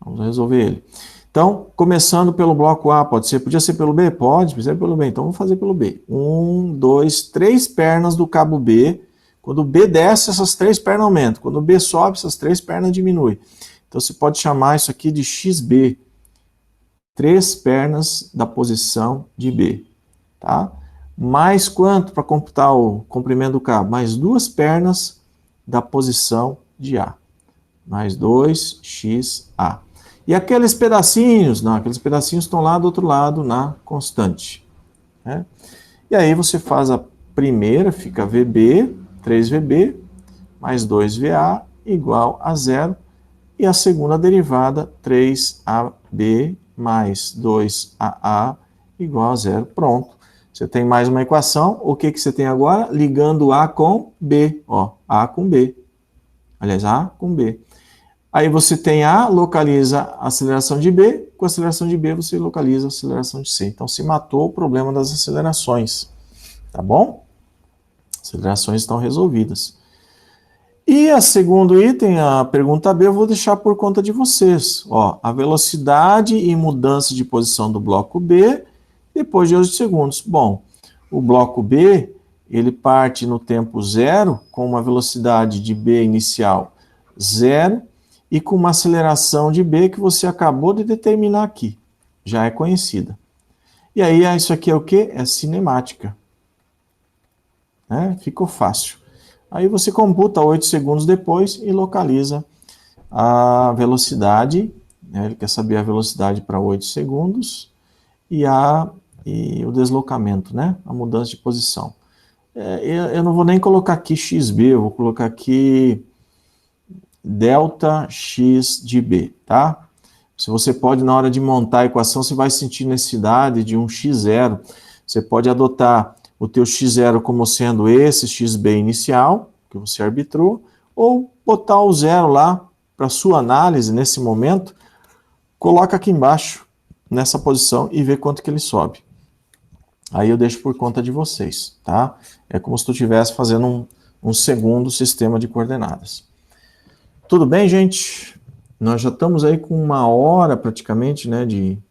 Vamos resolver ele. Então, começando pelo bloco A, podia ser pelo B? Pode ser pelo B. Então vamos fazer pelo B. 1, 2, 3 pernas do cabo B. Quando o B desce, essas 3 pernas aumentam. Quando o B sobe, essas 3 pernas diminuem. Então você pode chamar isso aqui de XB. 3 pernas da posição de B, tá? Mais quanto para computar o comprimento do cabo? Mais 2 pernas da posição de A. Mais 2xa. E aqueles pedacinhos? Não, aqueles pedacinhos estão lá do outro lado na constante, né? E aí você faz a primeira, fica VB, 3VB, mais 2VA, igual a zero. E a segunda derivada, 3AB, mais 2AA igual a zero. Pronto. Você tem mais uma equação. O que você tem agora? Ligando A com B. Ó, A com B. Aliás, A com B. Aí você tem A, localiza a aceleração de B. Com a aceleração de B, você localiza a aceleração de C. Então, se matou o problema das acelerações. Tá bom? As acelerações estão resolvidas. E a segundo item, a pergunta B, eu vou deixar por conta de vocês. Ó, a velocidade e mudança de posição do bloco B depois de 8 segundos. Bom, o bloco B, ele parte no tempo zero, com uma velocidade de B inicial zero, e com uma aceleração de B que você acabou de determinar aqui. Já é conhecida. E aí, isso aqui é o quê? É cinemática. Né? Ficou fácil. Aí você computa 8 segundos depois e localiza a velocidade, né? Ele quer saber a velocidade para 8 segundos e o deslocamento, né? A mudança de posição. Eu não vou nem colocar aqui XB, eu vou colocar aqui delta X de B, tá? Se você pode, na hora de montar a equação, você vai sentir necessidade de um x0. Você pode adotar o teu x0 como sendo esse xb inicial, que você arbitrou, ou botar o zero lá para sua análise nesse momento, coloca aqui embaixo, nessa posição, e vê quanto que ele sobe. Aí eu deixo por conta de vocês, tá? É como se tu estivesse fazendo um segundo sistema de coordenadas. Tudo bem, gente? Nós já estamos aí com 1 hora praticamente, né, de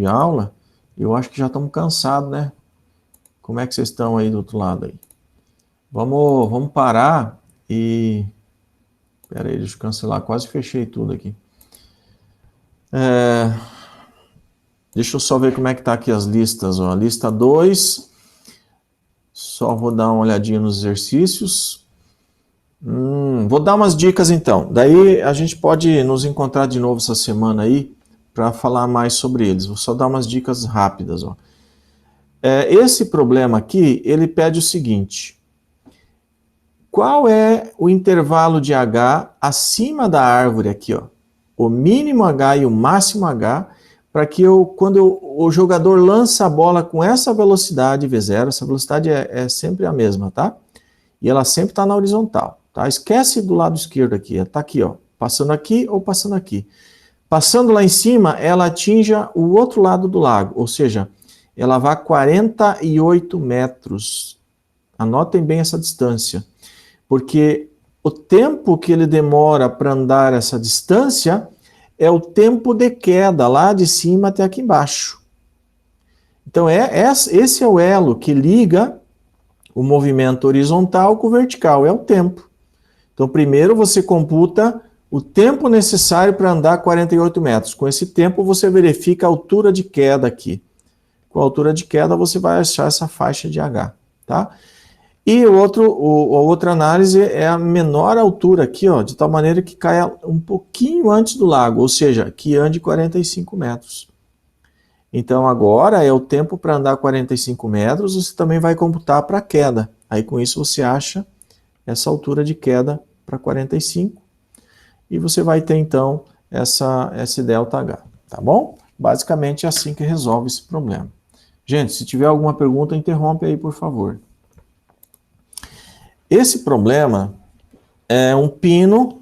aula. Eu acho que já estamos cansados, né? Como é que vocês estão aí do outro lado aí? Vamos parar e... Espera aí, deixa eu cancelar. Quase fechei tudo aqui. Deixa eu só ver como é que tá aqui as listas. Ó. Lista 2. Só vou dar uma olhadinha nos exercícios. Vou dar umas dicas então. Daí a gente pode nos encontrar de novo essa semana aí para falar mais sobre eles. Vou só dar umas dicas rápidas. Ó. Esse problema aqui, ele pede o seguinte. Qual é o intervalo de H acima da árvore aqui, ó? O mínimo H e o máximo H, para que quando o jogador lança a bola com essa velocidade V0, essa velocidade é sempre a mesma, tá? E ela sempre está na horizontal, tá? Esquece do lado esquerdo aqui, está aqui, ó, passando aqui ou passando aqui. Passando lá em cima, ela atinja o outro lado do lago, ou seja, ela vai a 48 metros. Anotem bem essa distância, porque o tempo que ele demora para andar essa distância é o tempo de queda, lá de cima até aqui embaixo. Então, esse é o elo que liga o movimento horizontal com o vertical, é o tempo. Então, primeiro você computa o tempo necessário para andar 48 metros. Com esse tempo, você verifica a altura de queda aqui. Com a altura de queda, você vai achar essa faixa de H, tá? E a outra análise é a menor altura aqui, ó, de tal maneira que caia um pouquinho antes do lago, ou seja, que ande 45 metros. Então agora é o tempo para andar 45 metros, você também vai computar para a queda. Aí com isso você acha essa altura de queda para 45 e você vai ter então esse ΔH, tá bom? Basicamente é assim que resolve esse problema. Gente, se tiver alguma pergunta, interrompe aí, por favor. Esse problema é um pino,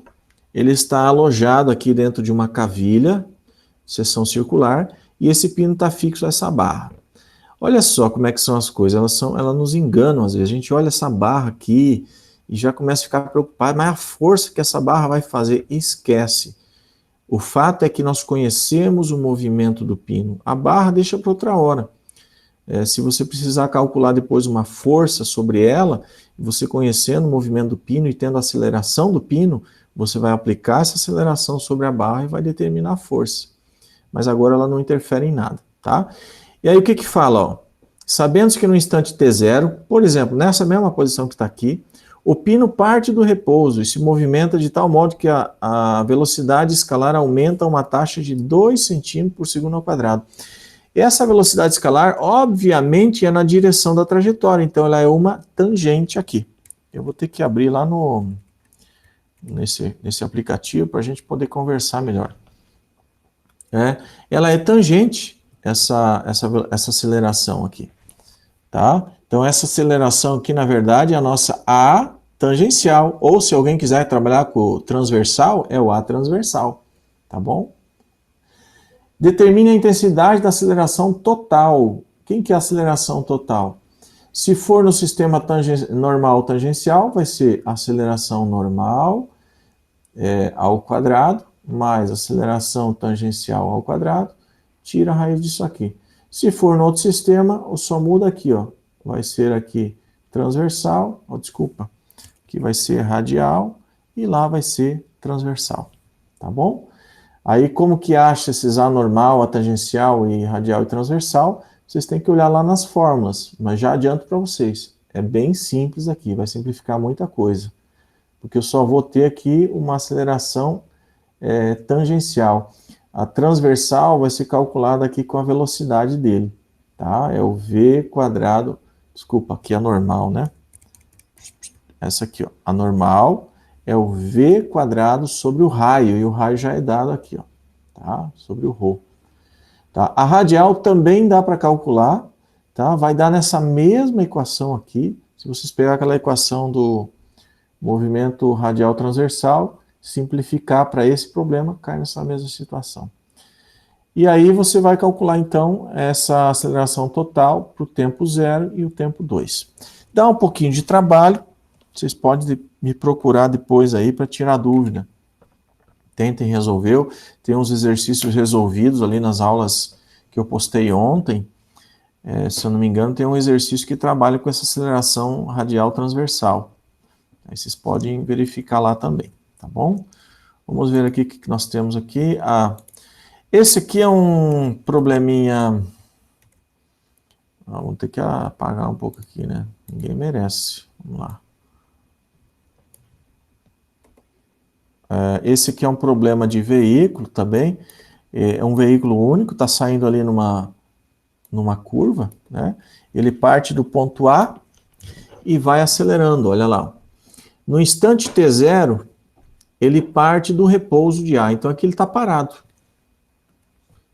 ele está alojado aqui dentro de uma cavilha, seção circular, e esse pino está fixo a essa barra. Olha só como é que são as coisas, elas nos enganam às vezes. A gente olha essa barra aqui e já começa a ficar preocupado, mas a força que essa barra vai fazer, esquece. O fato é que nós conhecemos o movimento do pino. A barra deixa para outra hora. Se você precisar calcular depois uma força sobre ela, você conhecendo o movimento do pino e tendo a aceleração do pino, você vai aplicar essa aceleração sobre a barra e vai determinar a força. Mas agora ela não interfere em nada, tá? E aí o que fala, ó? Sabendo que no instante t0, por exemplo, nessa mesma posição que está aqui, o pino parte do repouso e se movimenta de tal modo que a velocidade escalar aumenta a uma taxa de 2 centímetros por segundo ao quadrado. Essa velocidade escalar, obviamente, é na direção da trajetória, então ela é uma tangente aqui. Eu vou ter que abrir lá nesse aplicativo para a gente poder conversar melhor. Ela é tangente, essa aceleração aqui. Tá? Então essa aceleração aqui, na verdade, é a nossa A tangencial, ou se alguém quiser trabalhar com o transversal, é o A transversal, tá bom? Determine a intensidade da aceleração total. Quem que é a aceleração total? Se for no sistema normal tangencial, vai ser aceleração normal ao quadrado, mais aceleração tangencial ao quadrado, tira a raiz disso aqui. Se for no outro sistema, só muda aqui, ó. Vai ser aqui transversal, aqui vai ser radial e lá vai ser transversal, tá bom? Aí, como que acha esses A normal, A tangencial e radial e transversal? Vocês têm que olhar lá nas fórmulas, mas já adianto para vocês. É bem simples aqui, vai simplificar muita coisa. Porque eu só vou ter aqui uma aceleração tangencial. A transversal vai ser calculada aqui com a velocidade dele, tá? É o V quadrado, aqui é a normal, né? Essa aqui, ó, a normal é o V quadrado sobre o raio, e o raio já é dado aqui, ó, tá? Sobre o ρ. Tá? A radial também dá para calcular, tá? Vai dar nessa mesma equação aqui, se vocês pegar aquela equação do movimento radial transversal, simplificar para esse problema, cai nessa mesma situação. E aí você vai calcular, então, essa aceleração total para o tempo 0 e o tempo 2. Dá um pouquinho de trabalho, vocês podem me procurar depois aí para tirar dúvida. Tentem resolver, tem uns exercícios resolvidos ali nas aulas que eu postei ontem. Se eu não me engano, tem um exercício que trabalha com essa aceleração radial transversal. Aí vocês podem verificar lá também, tá bom? Vamos ver aqui o que nós temos aqui. Esse aqui é um probleminha... Vamos ter que apagar um pouco aqui, né? Ninguém merece. Vamos lá. esse aqui é um problema de veículo também, é um veículo único, está saindo ali numa curva, né? Ele parte do ponto A e vai acelerando, olha lá. No instante T0, ele parte do repouso de A, então aqui ele está parado.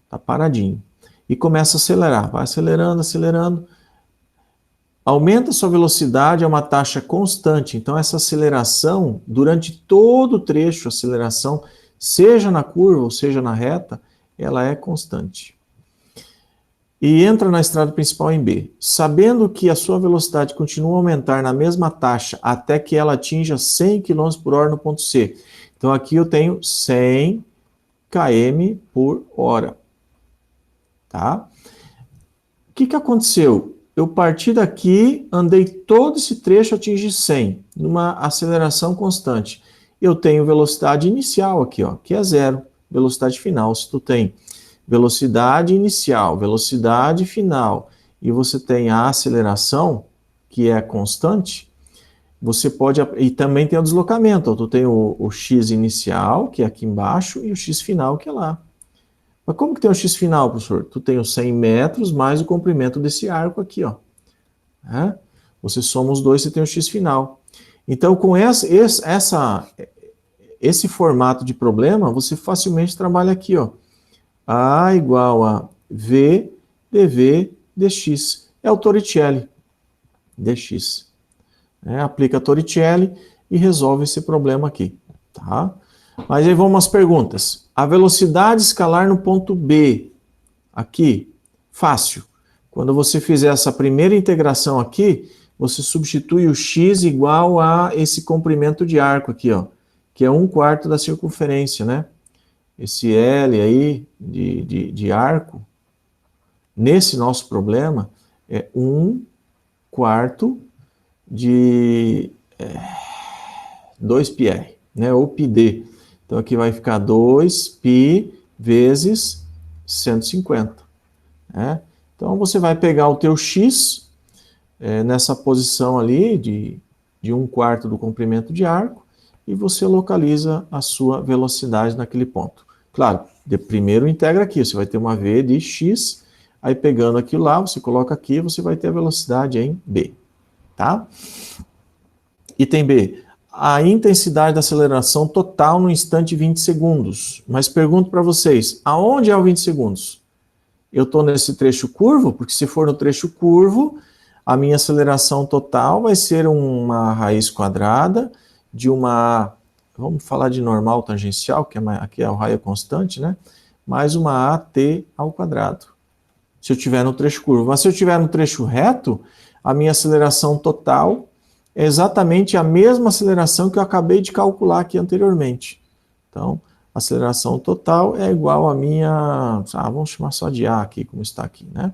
Está paradinho. E começa a acelerar, vai acelerando, acelerando. Aumenta sua velocidade a uma taxa constante, então essa aceleração, durante todo o trecho, a aceleração, seja na curva ou seja na reta, ela é constante. E entra na estrada principal em B. Sabendo que a sua velocidade continua a aumentar na mesma taxa até que ela atinja 100 km por hora no ponto C. Então aqui eu tenho 100 km por hora. Tá? O que aconteceu? Eu parti daqui, andei todo esse trecho, atingi 100, numa aceleração constante. Eu tenho velocidade inicial aqui, ó, que é 0, velocidade final. Se tu tem velocidade inicial, velocidade final, e você tem a aceleração, que é constante, você pode... E também tem o deslocamento, ó, tu tem o x inicial, que é aqui embaixo, e o x final, que é lá. Mas como que tem o x final, professor? Tu tem os 100 metros mais o comprimento desse arco aqui, ó. Você soma os dois, você tem o x final. Então, com esse formato de problema, você facilmente trabalha aqui, ó. A igual a V dV dx. É o Torricelli dx. Aplica Torricelli e resolve esse problema aqui, tá? Mas aí vamos às perguntas. A velocidade escalar no ponto B, aqui, fácil. Quando você fizer essa primeira integração aqui, você substitui o x igual a esse comprimento de arco aqui, ó, que é 1/4 da circunferência, né? Esse L aí de arco, nesse nosso problema, é 1/4 de 2πr, né? Ou πd. Então aqui vai ficar 2π vezes 150. Né? Então você vai pegar o teu x nessa posição ali de 1/4 do comprimento de arco e você localiza a sua velocidade naquele ponto. Claro, primeiro integra aqui, você vai ter uma v de x, aí pegando aquilo lá, você coloca aqui, você vai ter a velocidade em b. Tá? Item B. A intensidade da aceleração total no instante 20 segundos. Mas pergunto para vocês, aonde é o 20 segundos? Eu estou nesse trecho curvo, porque se for no trecho curvo, a minha aceleração total vai ser uma raiz quadrada de uma, vamos falar de normal tangencial, que aqui é o raio constante, né? Mais uma AT ao quadrado. Se eu estiver no trecho curvo. Mas se eu estiver no trecho reto, a minha aceleração total é exatamente a mesma aceleração que eu acabei de calcular aqui anteriormente. Então, a aceleração total é igual a minha... vamos chamar só de A aqui, como está aqui, né?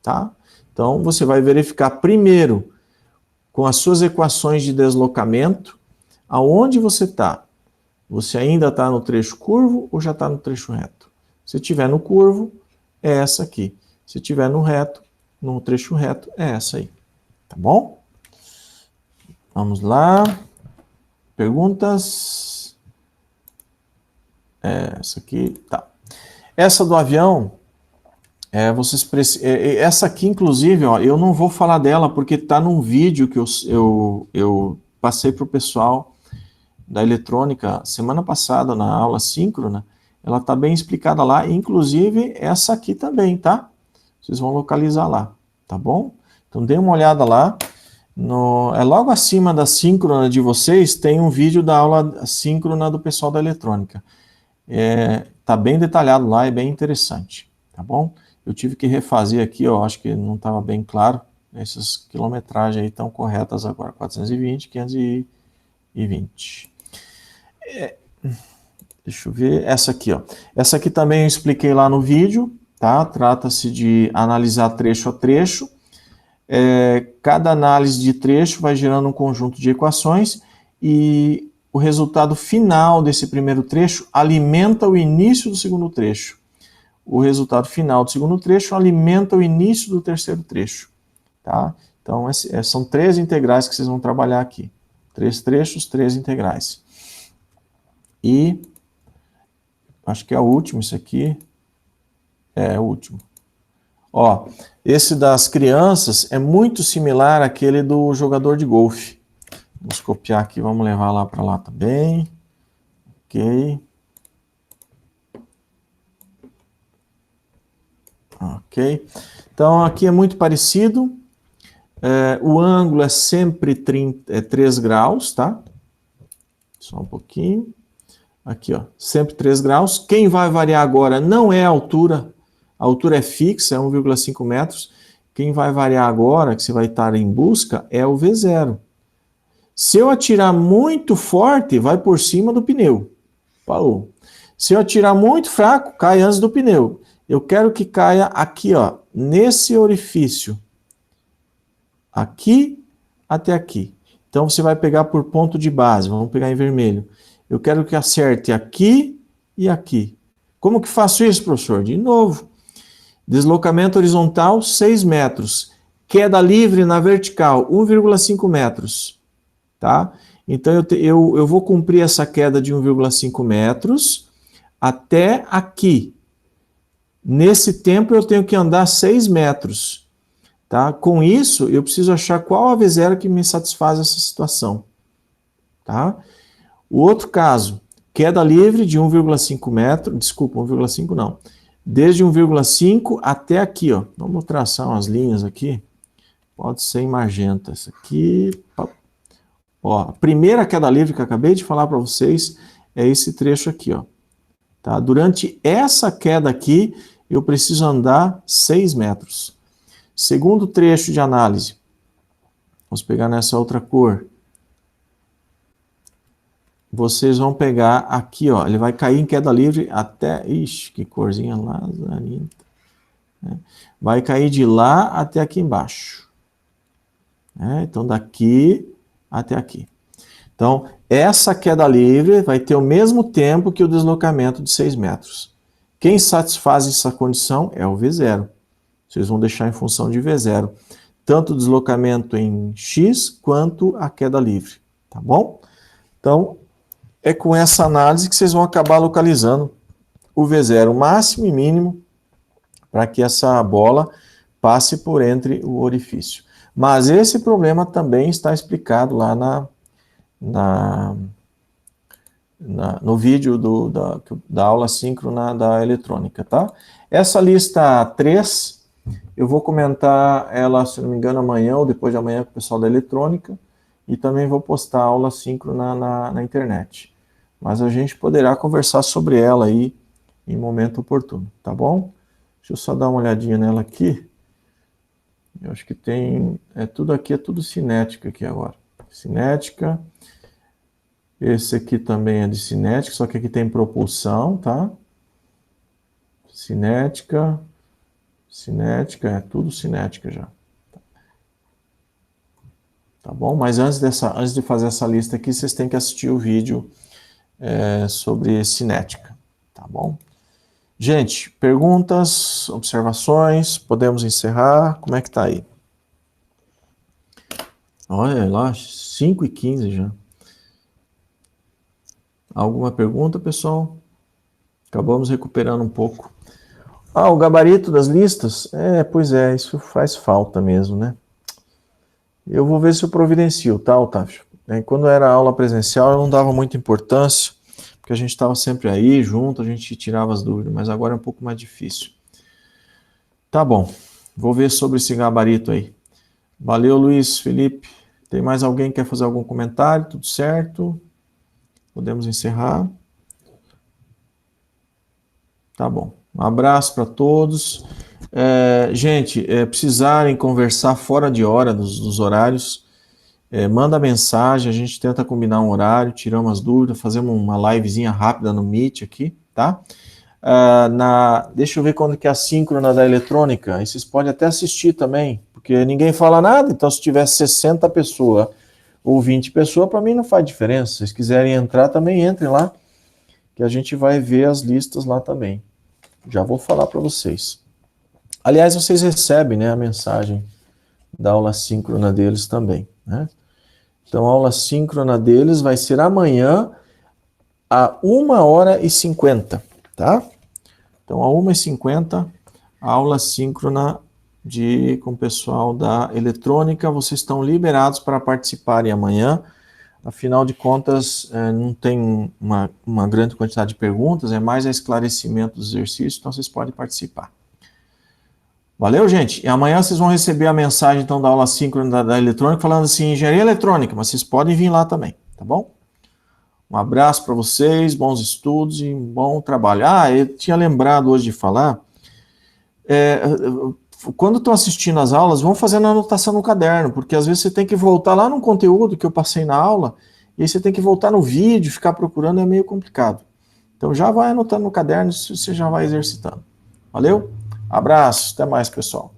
Tá? Então, você vai verificar primeiro, com as suas equações de deslocamento, aonde você está. Você ainda está no trecho curvo ou já está no trecho reto? Se estiver no curvo, é essa aqui. Se estiver no reto, no trecho reto, é essa aí. Tá bom? Vamos lá. Perguntas? Essa aqui, tá. Essa do avião, essa aqui, inclusive, ó, eu não vou falar dela porque está num vídeo que eu passei para o pessoal da eletrônica semana passada, na aula síncrona. Ela está bem explicada lá, inclusive essa aqui também, tá? Vocês vão localizar lá, tá bom? Então, dê uma olhada lá. Logo acima da síncrona de vocês, tem um vídeo da aula síncrona do pessoal da eletrônica. Tá bem detalhado lá, é bem interessante, tá bom? Eu tive que refazer aqui, ó, acho que não estava bem claro. Essas quilometragens aí estão corretas agora, 420, 520. Deixa eu ver, essa aqui, ó. Essa aqui também eu expliquei lá no vídeo, tá? Trata-se de analisar trecho a trecho. Cada análise de trecho vai gerando um conjunto de equações e o resultado final desse primeiro trecho alimenta o início do segundo trecho. O resultado final do segundo trecho alimenta o início do terceiro trecho. Tá? Então, são 3 integrais que vocês vão trabalhar aqui. 3 trechos, 3 integrais. E acho que é o último isso aqui. É o último. Ó, esse das crianças é muito similar àquele do jogador de golfe. Vamos copiar aqui, vamos levar lá para lá também. Ok. Ok. Então, aqui é muito parecido. O ângulo é sempre 3 graus, tá? Só um pouquinho. Aqui, ó, sempre 3 graus. Quem vai variar agora não é a altura é fixa, é 1,5 metros. Quem vai variar agora, que você vai estar em busca, é o V0. Se eu atirar muito forte, vai por cima do pneu. Parou. Se eu atirar muito fraco, cai antes do pneu. Eu quero que caia aqui, ó, nesse orifício. Aqui até aqui. Então, você vai pegar por ponto de base. Vamos pegar em vermelho. Eu quero que acerte aqui e aqui. Como que faço isso, professor? De novo. Deslocamento horizontal, 6 metros. Queda livre na vertical, 1,5 metros. Tá? Então, eu vou cumprir essa queda de 1,5 metros até aqui. Nesse tempo, eu tenho que andar 6 metros. Tá? Com isso, eu preciso achar qual a V0 que me satisfaz essa situação. Tá? O outro caso, queda livre de 1,5 metro, desculpa, 1,5 não. Desde 1,5 até aqui, ó. Vamos traçar umas linhas aqui. Pode ser em magenta. Essa aqui. Ó, a primeira queda livre que eu acabei de falar para vocês é esse trecho aqui, ó. Tá? Durante essa queda aqui, eu preciso andar 6 metros. Segundo trecho de análise. Vamos pegar nessa outra cor. Vocês vão pegar aqui, ó, ele vai cair em queda livre até, ixi, que corzinha lazarenta, né? Vai cair de lá até aqui embaixo, né? Então, daqui até aqui. Então, essa queda livre vai ter o mesmo tempo que o deslocamento de 6 metros. Quem satisfaz essa condição é o V0. Vocês vão deixar em função de V0, tanto o deslocamento em X quanto a queda livre, tá bom? Então, é com essa análise que vocês vão acabar localizando o V0 máximo e mínimo para que essa bola passe por entre o orifício. Mas esse problema também está explicado lá no vídeo da aula síncrona da eletrônica, tá? Essa lista 3, eu vou comentar ela, se não me engano, amanhã ou depois de amanhã com o pessoal da eletrônica, e também vou postar a aula síncrona na internet. Mas a gente poderá conversar sobre ela aí em momento oportuno, tá bom? Deixa eu só dar uma olhadinha nela aqui. Eu acho que tem... tudo aqui é tudo cinética aqui agora. Cinética. Esse aqui também é de cinética, só que aqui tem propulsão, tá? Cinética. Cinética, é tudo cinética já. Tá bom? Mas antes de fazer essa lista aqui, vocês têm que assistir o vídeo sobre cinética, tá bom? Gente, perguntas, observações, podemos encerrar? Como é que tá aí? Olha lá, 5h15 já. Alguma pergunta, pessoal? Acabamos recuperando um pouco. O gabarito das listas? Pois é, isso faz falta mesmo, né? Eu vou ver se eu providencio, tá, Otávio? Quando era aula presencial, eu não dava muita importância, porque a gente estava sempre aí, junto, a gente tirava as dúvidas, mas agora é um pouco mais difícil. Tá bom, vou ver sobre esse gabarito aí. Valeu, Luiz, Felipe. Tem mais alguém que quer fazer algum comentário? Tudo certo? Podemos encerrar? Tá bom. Um abraço para todos. Gente, precisarem conversar fora de hora dos horários, manda mensagem, a gente tenta combinar um horário, tiramos as dúvidas, fazemos uma livezinha rápida no Meet aqui, tá? Deixa eu ver quando que é a síncrona da eletrônica, aí vocês podem até assistir também, porque ninguém fala nada, então se tiver 60 pessoas ou 20 pessoas, para mim não faz diferença. Se vocês quiserem entrar, também entrem lá, que a gente vai ver as listas lá também. Já vou falar para vocês. Aliás, vocês recebem, né, a mensagem da aula síncrona deles também, né? Então, a aula síncrona deles vai ser amanhã, a 1h50, tá? Então, a 1h50, aula síncrona com o pessoal da eletrônica. Vocês estão liberados para participarem amanhã. Afinal de contas, não tem uma grande quantidade de perguntas, é mais a esclarecimento dos exercícios, então vocês podem participar. Valeu, gente? E amanhã vocês vão receber a mensagem, então, da aula síncrona da eletrônica, falando assim, engenharia eletrônica, mas vocês podem vir lá também, tá bom? Um abraço para vocês, bons estudos e bom trabalho. Ah, eu tinha lembrado hoje de falar, quando estão assistindo as aulas, vão fazendo anotação no caderno, porque às vezes você tem que voltar lá no conteúdo que eu passei na aula, e aí você tem que voltar no vídeo, ficar procurando, é meio complicado. Então já vai anotando no caderno, você já vai exercitando. Valeu? Abraço, até mais, pessoal.